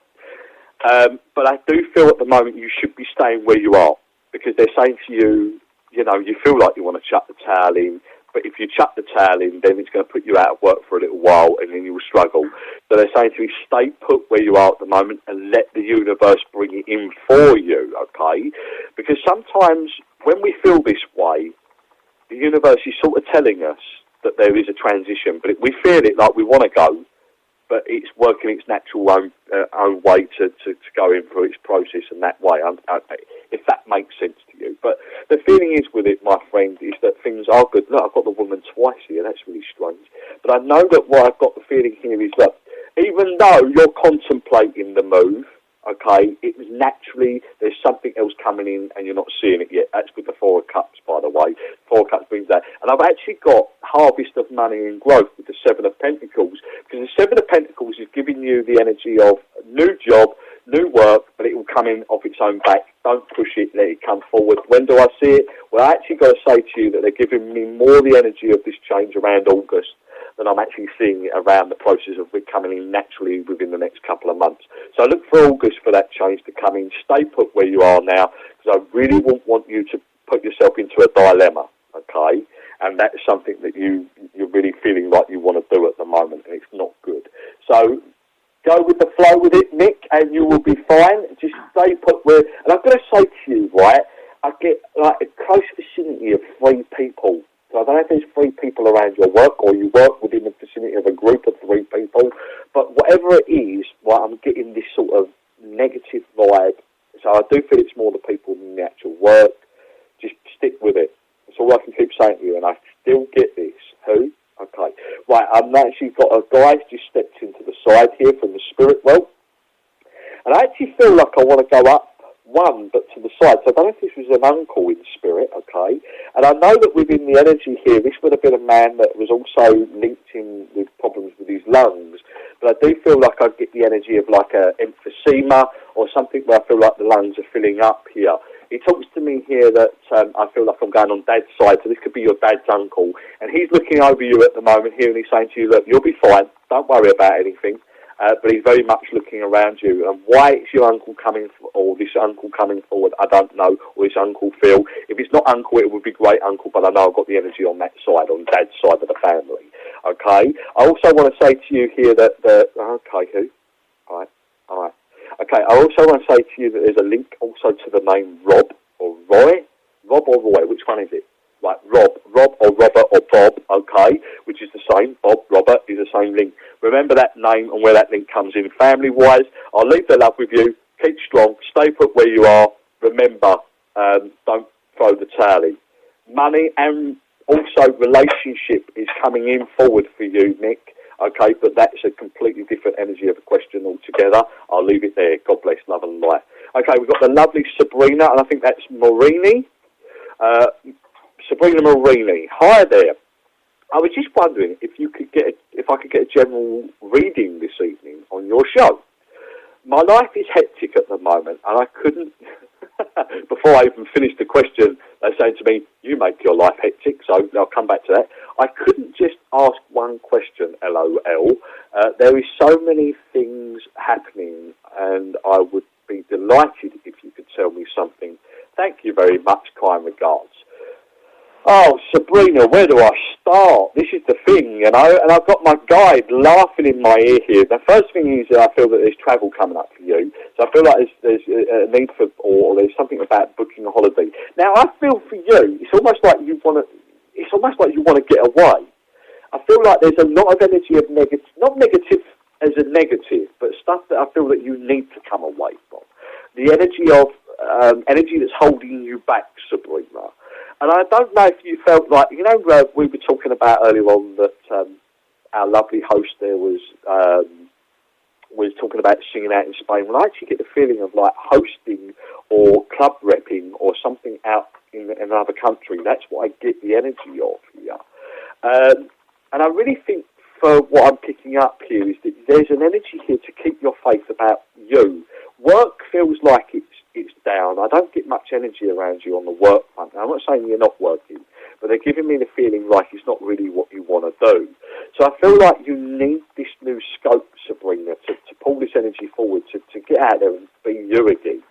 But I do feel at the moment you should be staying where you are, because they're saying to you, you know, you feel like you want to chuck the towel in, but if you chuck the towel in, then it's going to put you out of work for a little while and then you will struggle. So they're saying to you, stay put where you are at the moment and let the universe bring it in for you, okay? Because sometimes when we feel this way, the universe is sort of telling us that there is a transition, but we feel it like we want to go, but it's working its natural own way to go in through its process in that way, if that makes sense to you. But the feeling is with it, my friend, is that things are good. Look, I've got the woman twice here, that's really strange. But I know that what I've got the feeling here is that even though you're contemplating the move, okay, it was naturally, there's something else coming in and you're not seeing it yet. That's with the Four of Cups, by the way. Four of Cups brings that. And I've actually got harvest of money and growth with the Seven of Pentacles, because the Seven of Pentacles is giving you the energy of new job, new work, but it will come in off its own back. Don't push it, let it come forward. When do I see it? Well, I actually got to say to you that they're giving me more the energy of this change around August than I'm actually seeing it around the process of it coming in naturally within the next couple of months. So I look for August for that change to come in. Stay put where you are now, because I really won't want you to put yourself into a dilemma, okay? And that's something that you're really feeling like you want to do at the moment, and it's not good. So go with the flow with it, Nick, and you will be fine. Just stay put where... And I've got to say to you, right, I get like a close vicinity of 3 people. So I don't know if there's 3 people around your work, or you work within the vicinity of a group of 3 people, but whatever it is, well, I'm getting this sort of negative vibe. So I do feel it's more the people than the actual work. Just stick with it. That's all I can keep saying to you, and I still get this. Who? Okay. Right, I've actually got a guy just stepped into the side here from the spirit world, and I actually feel like I want to go up one, but to the side. So I don't know if this was an uncle in spirit, okay? And I know that within the energy here, this would have been a man that was also linked in with problems with his lungs. But I do feel like I get the energy of like a emphysema or something where I feel like the lungs are filling up here. He talks to me here that I feel like I'm going on Dad's side, so this could be your dad's uncle. And he's looking over you at the moment here, and he's saying to you, look, you'll be fine. Don't worry about anything. But he's very much looking around you. And why it's your uncle coming, or this uncle coming forward, I don't know. Or this uncle Phil. If it's not uncle, it would be great uncle, but I know I've got the energy on that side, on Dad's side of the family. Okay? I also want to say to you here that okay, who? All right. Okay, I also want to say to you that there's a link also to the name Rob or Roy. Rob or Roy, which one is it? Right, Rob or Robert or Bob, okay, which is the same. Bob, Robert is the same link. Remember that name and where that link comes in family-wise. I'll leave the love with you. Keep strong. Stay put where you are. Remember, don't throw the towel in. Money and also relationship is coming in forward for you, Nick. Okay, but that's a completely different energy of a question altogether. I'll leave it there. God bless, love and light. Okay, we've got the lovely Sabrina, and I think that's Marini. Sabrina Marini. Hi there. I was just wondering if I could get a general reading this evening on your show. My life is hectic at the moment, and I couldn't, before I even finished the question, they're saying to me, you make your life hectic, so I'll come back to that. I couldn't just ask one question, LOL. There is so many things happening, and I would be delighted if you could tell me something. Thank you very much, kind regards. Oh, Sabrina, where do I start? This is the thing, you know, and I've got my guide laughing in my ear here. The first thing is I feel that there's travel coming up for you. So I feel like there's a need for, or there's something about booking a holiday. Now, I feel for you, it's almost like you want to get away. I feel like there's a lot of energy of negative, not negative as a negative, but stuff that I feel that you need to come away from. The energy of energy that's holding you back, Sabrina. And I don't know if you felt like, we were talking about earlier on that our lovely host there was talking about singing out in Spain. Well, I actually get the feeling of like hosting or club repping or something out in another country. That's what I get the energy of here. And I really think for what I'm picking up here is that there's an energy here to keep your faith about you. Work feels like it's down. I don't get much energy around you on the work front. Now, I'm not saying you're not working, but they're giving me the feeling like it's not really what you want to do. So I feel like you need this new scope, Sabrina, to pull this energy forward, to get out there and be you again.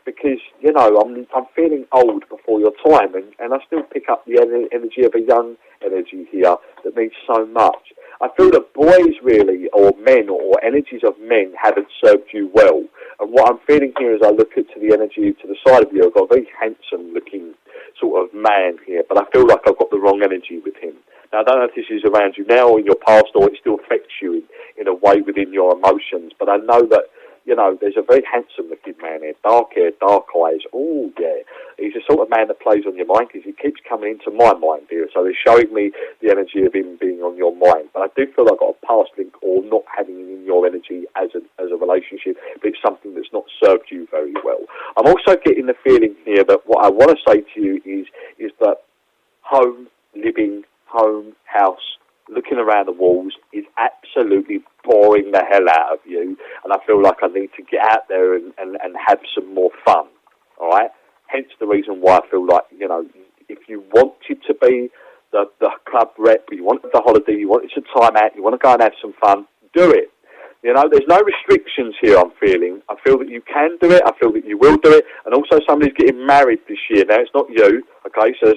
Because, I'm feeling old before your time, and I still pick up the energy of a young energy here that means so much. I feel that boys really, or men, or energies of men haven't served you well. And what I'm feeling here as I look to the energy to the side of you, I've got a very handsome looking sort of man here, but I feel like I've got the wrong energy with him. Now, I don't know if this is around you now or in your past, or it still affects you in a way within your emotions, but I know that, there's a very handsome looking man here, dark hair, dark eyes. Oh, yeah. He's the sort of man that plays on your mind because he keeps coming into my mind here. So they're showing me the energy of him being on your mind. But I do feel like I've got a past link or not having him in your energy as a relationship, but it's something that's not served you very well. I'm also getting the feeling here that what I want to say to you is that home, living, home, house, looking around the walls is absolutely boring the hell out of you, and I feel like I need to get out there and have some more fun, all right? Hence the reason why I feel like, if you wanted to be the club rep, you wanted the holiday, you wanted some time out, you want to go and have some fun, do it. There's no restrictions here, I'm feeling. I feel that you can do it, I feel that you will do it, and also somebody's getting married this year. Now, it's not you, okay, so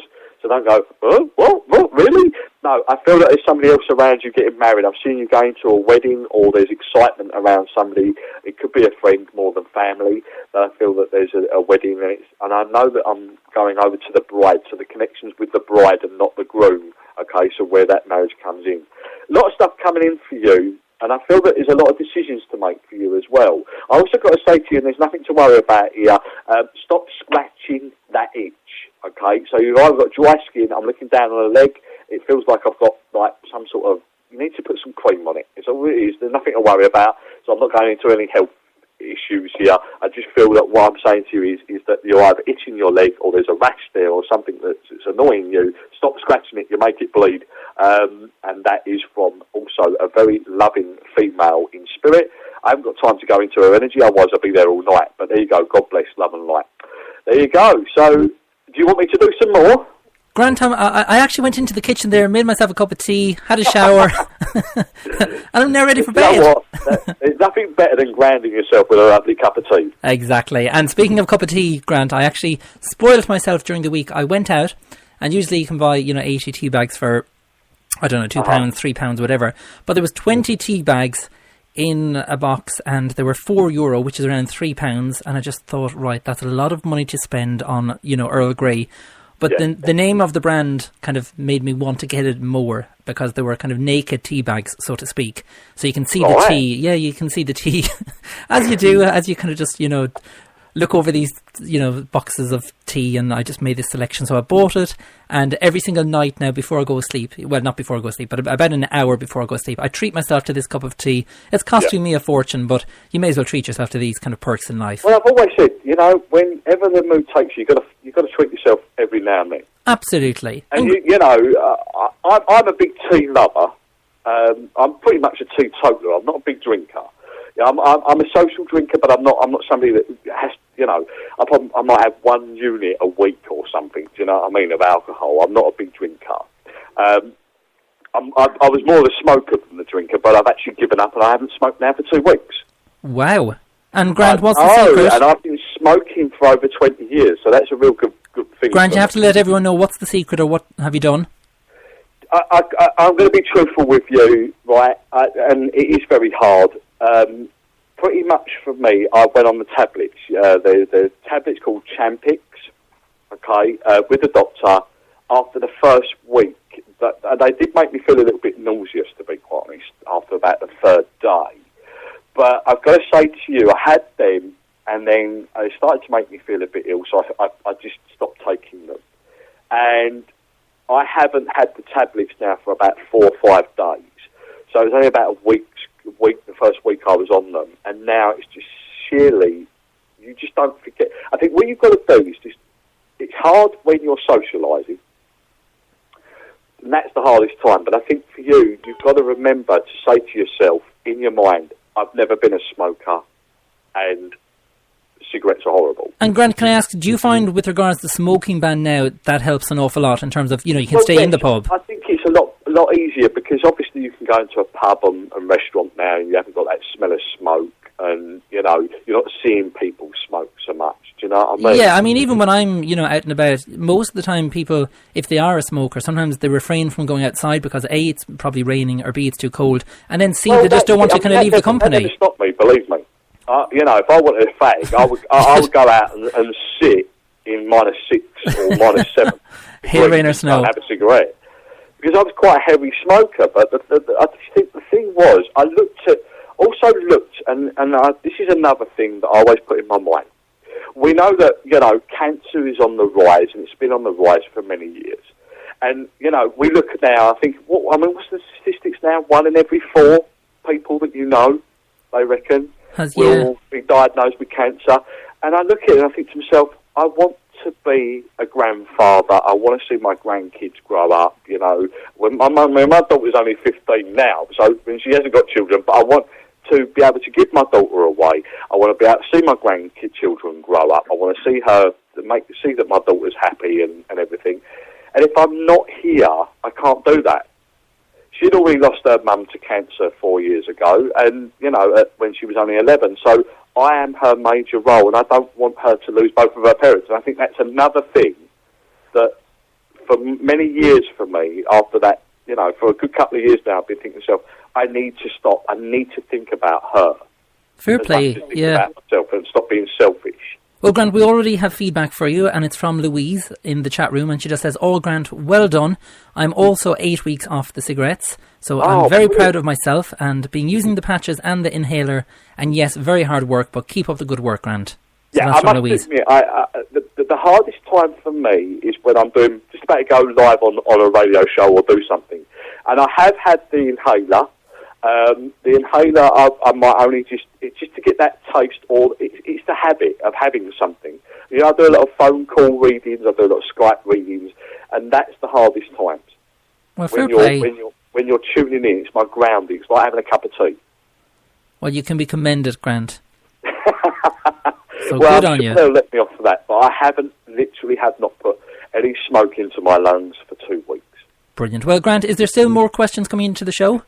don't go, oh, what, really? No, I feel that there's somebody else around you getting married. I've seen you going to a wedding, or there's excitement around somebody. It could be a friend more than family, but I feel that there's a wedding, and I know that I'm going over to the bride, so the connection's with the bride and not the groom, okay, so where that marriage comes in. A lot of stuff coming in for you, and I feel that there's a lot of decisions to make for you as well. I also got to say to you, and there's nothing to worry about here, stop scratching that itch, okay? So you've either got dry skin, I'm looking down on a leg, it feels like I've got like some sort of, you need to put some cream on it. It's all it is, there's nothing to worry about, so I'm not going into any health issues here. I just feel that what I'm saying to you is that you're either itching your leg or there's a rash there or something that's annoying you. Stop scratching it, you make it bleed. And that is from also a very loving female in spirit. I haven't got time to go into her energy, otherwise I'll be there all night. But there you go, God bless, love and light. There you go. So, do you want me to do some more? Grand Tom, I actually went into the kitchen there, made myself a cup of tea, had a shower, and I'm now ready for bed. You know what? There's nothing better than grounding yourself with a lovely cup of tea. Exactly. And speaking of cup of tea, Grant, I actually spoiled myself during the week. I went out, and usually you can buy, 80 tea bags for, I don't know, £2, £3, whatever. But there was 20 tea bags in a box, and they were €4, which is around £3. And I just thought, right, that's a lot of money to spend on, Earl Grey. But the name of the brand kind of made me want to get it more because they were kind of naked tea bags, so to speak. So you can see the tea. Yeah, you can see the tea as you do, as you kind of just, look over these, boxes of tea, and I just made this selection. So I bought it, and every single night now before I go to sleep, well, not before I go to sleep, but about an hour before I go to sleep, I treat myself to this cup of tea. It's costing me a fortune, but you may as well treat yourself to these kind of perks in life. Well, I've always said, whenever the mood takes you, you've got to treat yourself every now and then. Absolutely. And, I'm a big tea lover. I'm pretty much a teetotaler. I'm not a big drinker. I'm a social drinker, but I'm not somebody that has, I might have 1 unit a week or something, do you know what I mean, of alcohol. I'm not a big drinker. I was more of a smoker than a drinker, but I've actually given up and I haven't smoked now for 2 weeks. Wow. And Grant, what's the secret? And I've been smoking for over 20 years, so that's a real good thing. Grant, you have to let everyone know what's the secret, or what have you done? I'm going to be truthful with you, right, and it is very hard. Pretty much for me, I went on the tablets. The tablets called Champix, okay, with the doctor. After the first week, they did make me feel a little bit nauseous, to be quite honest, after about the third day. But I've got to say to you, I had them, and then they started to make me feel a bit ill, so I just stopped taking them. And I haven't had the tablets now for about 4 or 5 days. So it was only about a week, the first week I was on them, and now it's just sheerly, you just don't forget. I think what you've got to do is just, it's hard when you're socialising, and that's the hardest time. But I think for you, you've got to remember to say to yourself, in your mind, I've never been a smoker, and cigarettes are horrible. And Grant, can I ask, do you find with regards to the smoking ban now, that helps an awful lot in terms of, you know, you can stay in the pub? I think it's a lot easier because obviously you can go into a pub and restaurant now and you haven't got that smell of smoke, and, you know, you're not seeing people smoke so much. Do you know what I mean? Yeah, I mean, even when I'm, you know, out and about, most of the time people, if they are a smoker, sometimes they refrain from going outside because A, it's probably raining, or B, it's too cold, and then C, they just don't want to kind of leave the company. That never stopped me, believe me. You know, if I wanted a fag, I would go out and sit in -6 or -7. Hail, rain or snow. And have a cigarette. Because I was quite a heavy smoker, but I just think the thing was, I looked, and this is another thing that I always put in my mind. We know that, you know, cancer is on the rise, and it's been on the rise for many years. And, you know, we look at now, I think, what's the statistics now? 1 in every 4 people that you know, they reckon, will be diagnosed with cancer. And I look at it and I think to myself, I want to be a grandfather. I want to see my grandkids grow up, you know. When my daughter's only 15 now, so she hasn't got children, but I want to be able to give my daughter away. I want to be able to see my grandchildren grow up. I want to see her, see that my daughter's happy and everything. And if I'm not here, I can't do that. She'd already lost her mum to cancer 4 years ago, and, you know, when she was only 11. So I am her major role, and I don't want her to lose both of her parents. And I think that's another thing that, for many years for me, after that, you know, for a good couple of years now, I've been thinking to myself, I need to stop. I need to think about her. Fair play, yeah. About myself and stop being selfish. Well, Grant, we already have feedback for you, and it's from Louise in the chat room, and she just says, Grant, well done. I'm also 8 weeks off the cigarettes, so I'm very proud of myself, and been using the patches and the inhaler, and yes, very hard work, but keep up the good work, Grant. So yeah, I must admit, the hardest time for me is when I'm just about to go live on a radio show or do something, and I have had the inhaler. The inhaler, I might only it's just to get that taste, or it's the habit of having something. You know, I do a lot of phone call readings, I do a lot of Skype readings, and that's the hardest times. Well, fair play. When you're tuning in, it's my grounding. It's like having a cup of tea. Well, you can be commended, Grant. So well, good on you. They'll let me off for that, but I literally have not put any smoke into my lungs for 2 weeks. Brilliant. Well, Grant, is there still more questions coming into the show?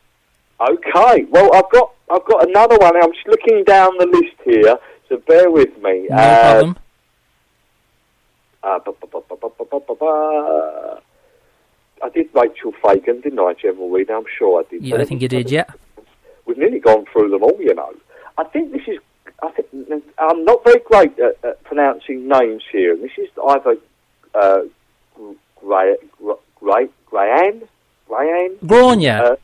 Okay. Well, I've got another one. I'm just looking down the list here, so bear with me. No problem. I did Rachel Fagan, didn't I, General Reader? I'm sure I did. Yeah, I think you did, yeah. We've nearly gone through them all, you know. I think I'm not very great at pronouncing names here, and this is either Grayan? Gronya.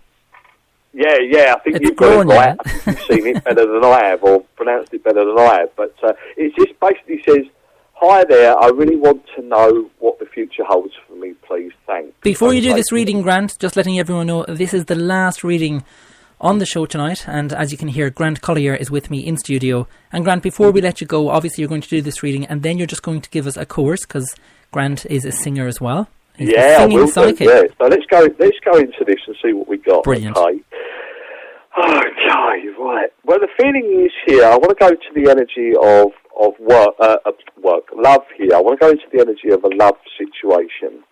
Yeah, I think you've got it right. I think you've seen it better than I have, or pronounced it better than I have. But it just basically says, hi there, I really want to know what the future holds for me, please, thanks. Before you do this reading, Grant, just letting everyone know, this is the last reading on the show tonight, and as you can hear, Grant Colyer is with me in studio. And Grant, before we let you go, obviously you're going to do this reading, and then you're just going to give us a course, because Grant is a singer as well. He's I will do, yeah. So let's go into this and see what we got. Brilliant. Okay, right. Well, the feeling is here, I want to go to the energy of love here. I want to go into the energy of a love situation.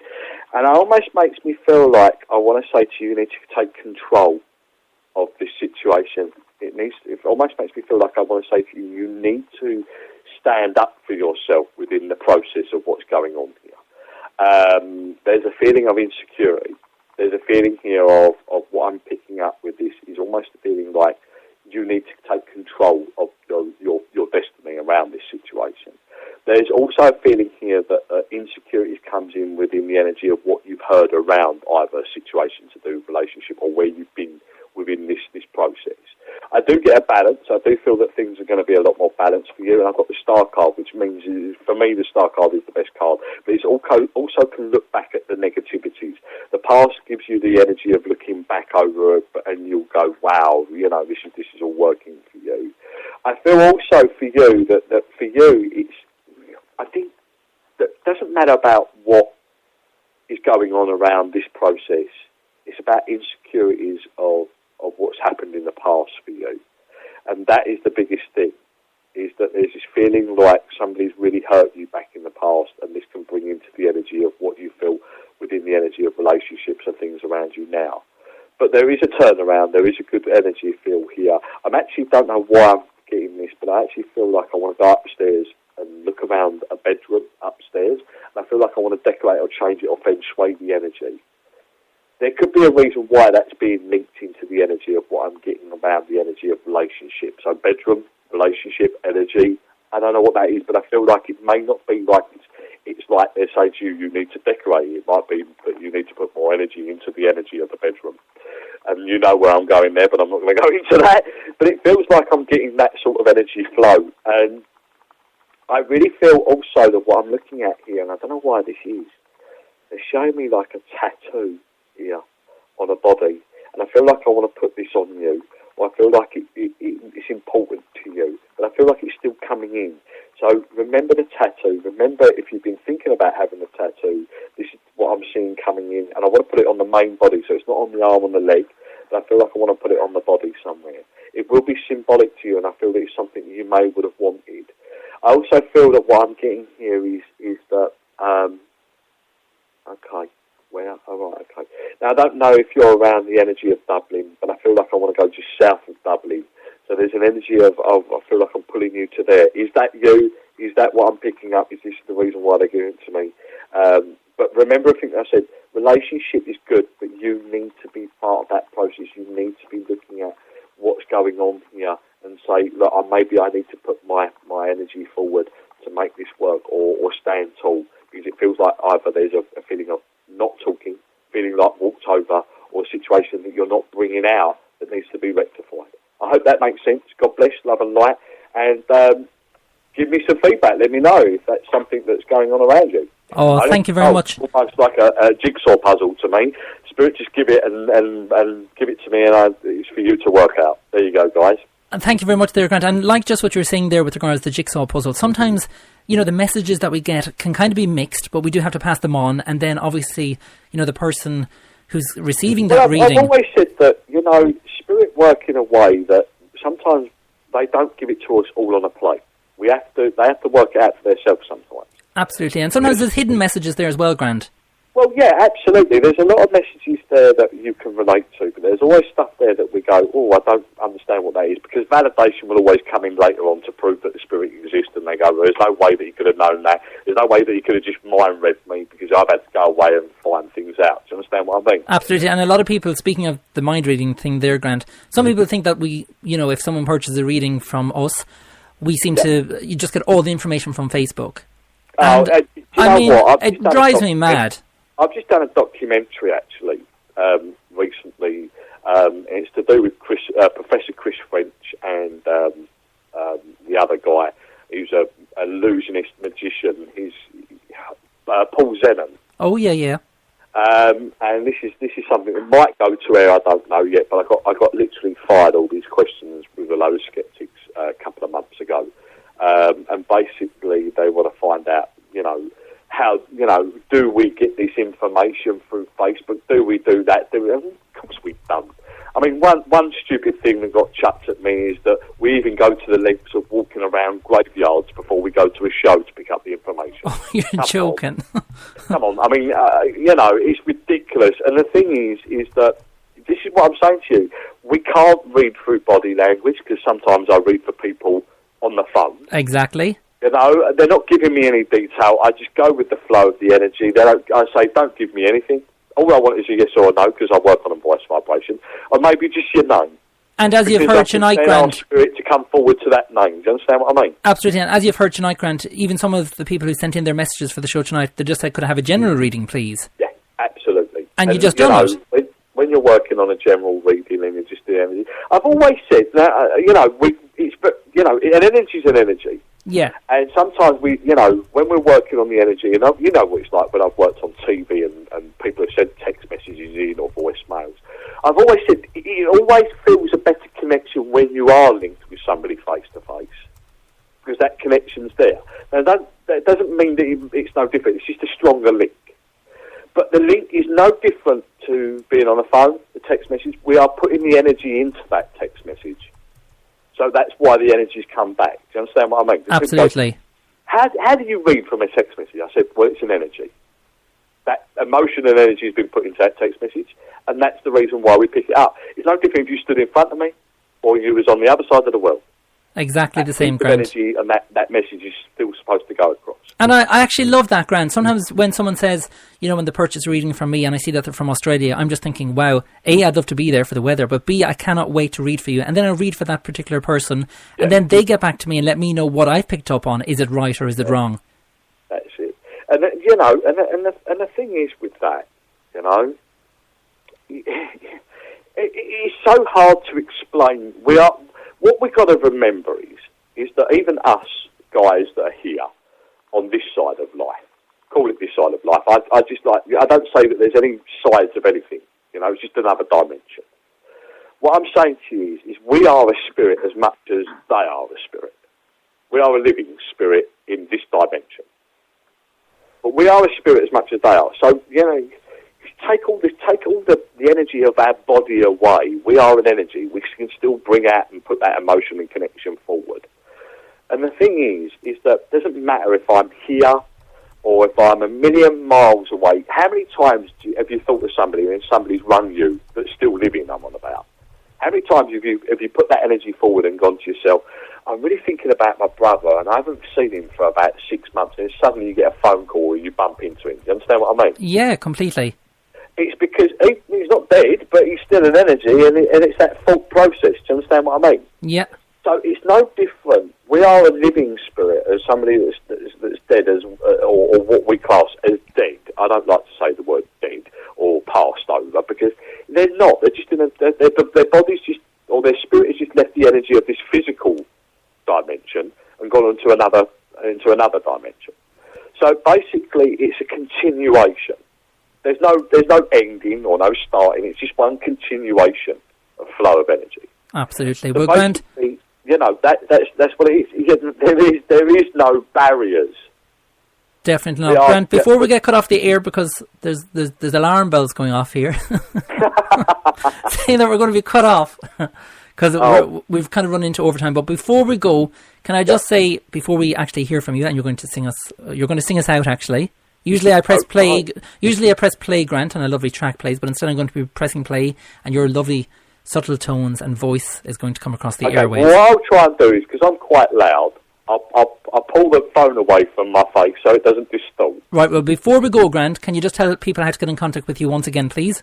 And it almost makes me feel like I want to say to you, you need to take control of this situation. It almost makes me feel like I want to say to you, you need to stand up for yourself within the process of what's going on here. There's a feeling of insecurity. There's a feeling here of what I'm picking up with this is almost a feeling like you need to take control of your destiny around this situation. There's also a feeling here that insecurity comes in within the energy of what you've heard around either situation to do with relationship or where you've been within this process. I do get a balance. I do feel that things are going to be a lot more balanced for you. And I've got the star card, which means, for me, the star card is the best card. But it's also can look back at the negativities. The past gives you the energy of looking back over it, and you'll go, wow, this is all working for you. I feel also for you that for you, I think that it doesn't matter about what is going on around this process. It's about insecurities of what's happened in the past for you. And that is the biggest thing, is that there's this feeling like somebody's really hurt you back in the past, and this can bring into the energy of what you feel within the energy of relationships and things around you now. But there is a turnaround, there is a good energy feel here. I actually don't know why I'm getting this, but I actually feel like I want to go upstairs and look around a bedroom upstairs, and I feel like I want to decorate or change it or feng shui the energy. There could be a reason why that's being linked into the energy of what I'm getting about the energy of relationship. So bedroom, relationship, energy, I don't know what that is, but I feel like it may not be like it's like they're saying to you, you need to decorate it. It might be that you need to put more energy into the energy of the bedroom. And you know where I'm going there, but I'm not going to go into that. But it feels like I'm getting that sort of energy flow. And I really feel also that what I'm looking at here, and I don't know why this is, they're showing me like a tattoo here on a body, and I feel like I want to put this on you, or I feel like it's important to you, but I feel like it's still coming in. So remember the tattoo. Remember, if you've been thinking about having a tattoo, this is what I'm seeing coming in, and I want to put it on the main body, so it's not on the arm or the leg, but I feel like I want to put it on the body somewhere. It will be symbolic to you, and I feel that it's something you may would have wanted. I also feel that what I'm getting here is that, okay. Well, all right, okay. Now, I don't know if you're around the energy of Dublin, but I feel like I want to go just south of Dublin. So there's an energy of I feel like I'm pulling you to there. Is that you? Is that what I'm picking up? Is this the reason why they're giving it to me? But remember, I think I said, relationship is good, but you need to be part of that process. You need to be looking at what's going on here and say, look, maybe I need to put my energy forward to make this work or stand tall, because it feels like either there's a feeling of not talking, feeling like walked over, or a situation that you're not bringing out that needs to be rectified. I hope that makes sense. God bless, love and light, and give me some feedback. Let me know if that's something that's going on around you. Oh, thank you very much. It's almost like a jigsaw puzzle to me. Spirit, just give it and give it to me, and it's for you to work out. There you go, guys. And thank you very much there, Grant. And like just what you were saying there with regards to the jigsaw puzzle, sometimes, the messages that we get can kind of be mixed, but we do have to pass them on. And then obviously, the person who's receiving that reading... I've always said that, Spirit work in a way that sometimes they don't give it to us all on a plate. They have to work it out for themselves sometimes. Absolutely. And sometimes there's hidden messages there as well, Grant. Well, yeah, absolutely. There's a lot of messages there that you can relate to, but there's always stuff there that we go, I don't understand what that is, because validation will always come in later on to prove that the spirit exists, and they go, well, there's no way that he could have known that. There's no way that he could have just mind-read me, because I've had to go away and find things out. Do you understand what I mean? Absolutely. And a lot of people, speaking of the mind-reading thing there, Grant, some people think that we, if someone purchases a reading from us, we seem to, you just get all the information from Facebook. And, it drives me mad. I've just done a documentary, actually, recently. It's to do with Professor Chris French and the other guy who's a illusionist magician. He's Paul Zenon. Oh, yeah. And this is something that might go to where I don't know yet, but I got literally fired all these questions with a load of skeptics a couple of months ago. And basically they want to find out, how, do we get this information through Facebook? Do we do that? Of course we don't. I mean, one stupid thing that got chucked at me is that we even go to the lengths of walking around graveyards before we go to a show to pick up the information. Oh, you're joking. Come on. I mean, it's ridiculous. And the thing is that this is what I'm saying to you. We can't read through body language, because sometimes I read for people on the phone. Exactly. They're not giving me any detail. I just go with the flow of the energy. I say, don't give me anything. All I want is a yes or a no, because I work on a voice vibration. Or maybe just your name. And as you've heard tonight, Grant... Spirit to come forward to that name. Do you understand what I mean? Absolutely. And as you've heard tonight, Grant, even some of the people who sent in their messages for the show tonight, they just said, could I have a general reading, please? Yeah, absolutely. And you just done it. When you're working on a general reading and you're just doing energy, I've always said that an energy is an energy. Yeah. And sometimes when we're working on the energy, and you know what it's like when I've worked on TV and people have sent text messages in or voicemails. I've always said it always feels a better connection when you are linked with somebody face to face, because that connection's there. Now that doesn't mean that it's no different. It's just a stronger link. But the link is no different to being on a phone, the text message. We are putting the energy into that text message. So that's why the energies come back. Do you understand what I mean? Absolutely. How do you read from a text message? I said, well, it's an energy. That emotion and energy has been put into that text message, and that's the reason why we pick it up. It's no different if you stood in front of me or you was on the other side of the world. Exactly the same, Grant. Grant. Energy, and that message is still supposed to go across. And I actually love that, Grant. Sometimes when someone says, when the purchase reading from me and I see that they're from Australia, I'm just thinking, wow, A, I'd love to be there for the weather, but B, I cannot wait to read for you. And then I read for that particular person, and then they get back to me and let me know what I've picked up on. Is it right or is it wrong? That's it. And the thing is with that, it's so hard to explain. What we've got to remember is that even us guys that are here on this side of life, call it this side of life, I don't say that there's any sides of anything, it's just another dimension. What I'm saying to you is we are a spirit as much as they are a spirit. We are a living spirit in this dimension. But we are a spirit as much as they are. So, take all the energy of our body away. We are an energy. We can still bring out and put that emotion and connection forward. And the thing is that it doesn't matter if I'm here or if I'm a million miles away. How many times have you thought of somebody and somebody's rung you that's still living, I'm on about? How many times have you put that energy forward and gone to yourself, I'm really thinking about my brother and I haven't seen him for about 6 months, and suddenly you get a phone call or you bump into him. Do you understand what I mean? Yeah, completely. It's because he's not dead, but he's still an energy, and it's that thought process. Do you understand what I mean? Yeah. So it's no different. We are a living spirit as somebody that's dead, or what we class as dead. I don't like to say the word dead or passed over, because they're not. They're just their body's just, or their spirit has just left the energy of this physical dimension and gone into another dimension. So basically, it's a continuation. There's no ending or no starting. It's just one continuation of flow of energy. Absolutely. So well, Grant, that's what it is. There is no barriers. Definitely not. Grant, before we get cut off the air, because there's alarm bells going off here, saying that we're going to be cut off because we've kind of run into overtime. But before we go, can I just say, before we actually hear from you, and you're going to sing us out actually. Usually I press play, Grant, and a lovely track plays, but instead I'm going to be pressing play, and your lovely subtle tones and voice is going to come across the airwaves. What I'll try and do is, because I'm quite loud, I'll pull the phone away from my face so it doesn't distort. Right, well, before we go, Grant, can you just tell people how to get in contact with you once again, please?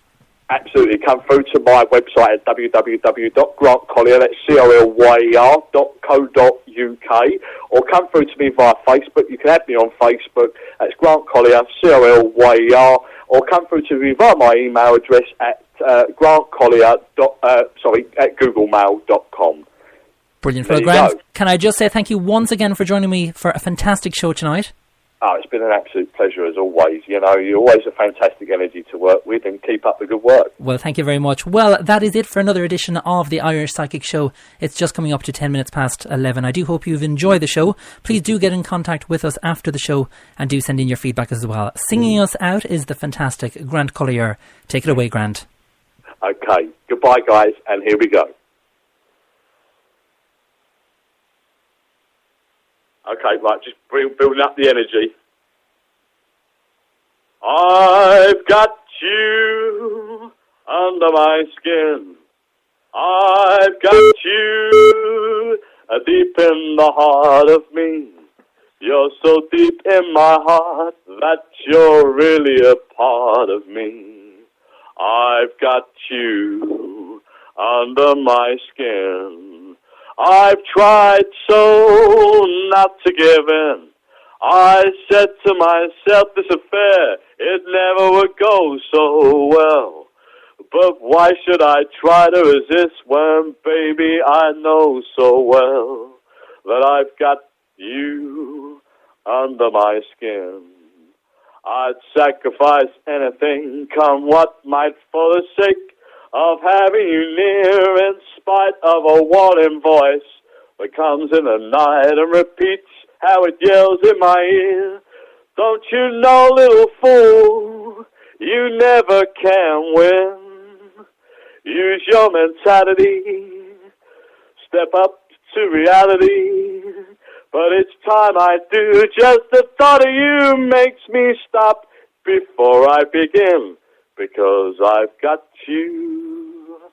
Absolutely. Come through to my website at www.grantcolyer, that's colyer.co.uk, or come through to me via Facebook. You can add me on Facebook, that's Grant Colyer, colyer, or come through to me via my email address at grantcolyer at googlemail.com. Brilliant. Well, Grant, can I just say thank you once again for joining me for a fantastic show tonight? Oh, it's been an absolute pleasure as always. You're always a fantastic energy to work with, and keep up the good work. Well, thank you very much. Well, that is it for another edition of the Irish Psychic Show. It's just coming up to 10 minutes past 11. I do hope you've enjoyed the show. Please do get in contact with us after the show, and do send in your feedback as well. Singing us out is the fantastic Grant Colyer. Take it away, Grant. Okay. Goodbye, guys, and here we go. Okay, right, just building up the energy. I've got you under my skin. I've got you deep in the heart of me. You're so deep in my heart that you're really a part of me. I've got you under my skin. I've tried so not to give in. I said to myself, this affair it never would go so well. But why should I try to resist when, baby, I know so well that I've got you under my skin? I'd sacrifice anything, come what might, for the sake of having you near, in spite of a warning voice that comes in the night and repeats how it yells in my ear. Don't you know, little fool, you never can win. Use your mentality, step up to reality. But each time I do, just the thought of you makes me stop before I begin, because I've got you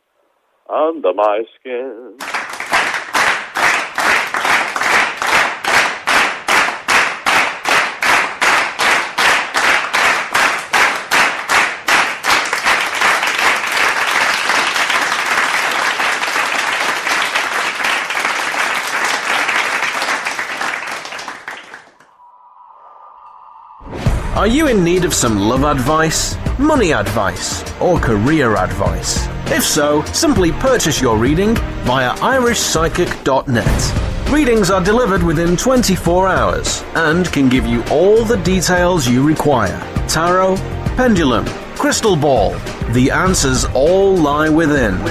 under my skin. Are you in need of some love advice, money advice, or career advice? If so, simply purchase your reading via irishpsychic.net. Readings are delivered within 24 hours and can give you all the details you require. Tarot, pendulum, crystal ball. The answers all lie within.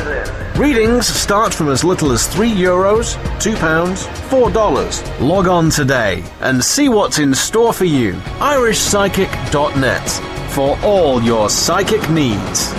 Readings start from as little as €3, £2, $4. Log on today and see what's in store for you. irishpsychic.net for all your psychic needs.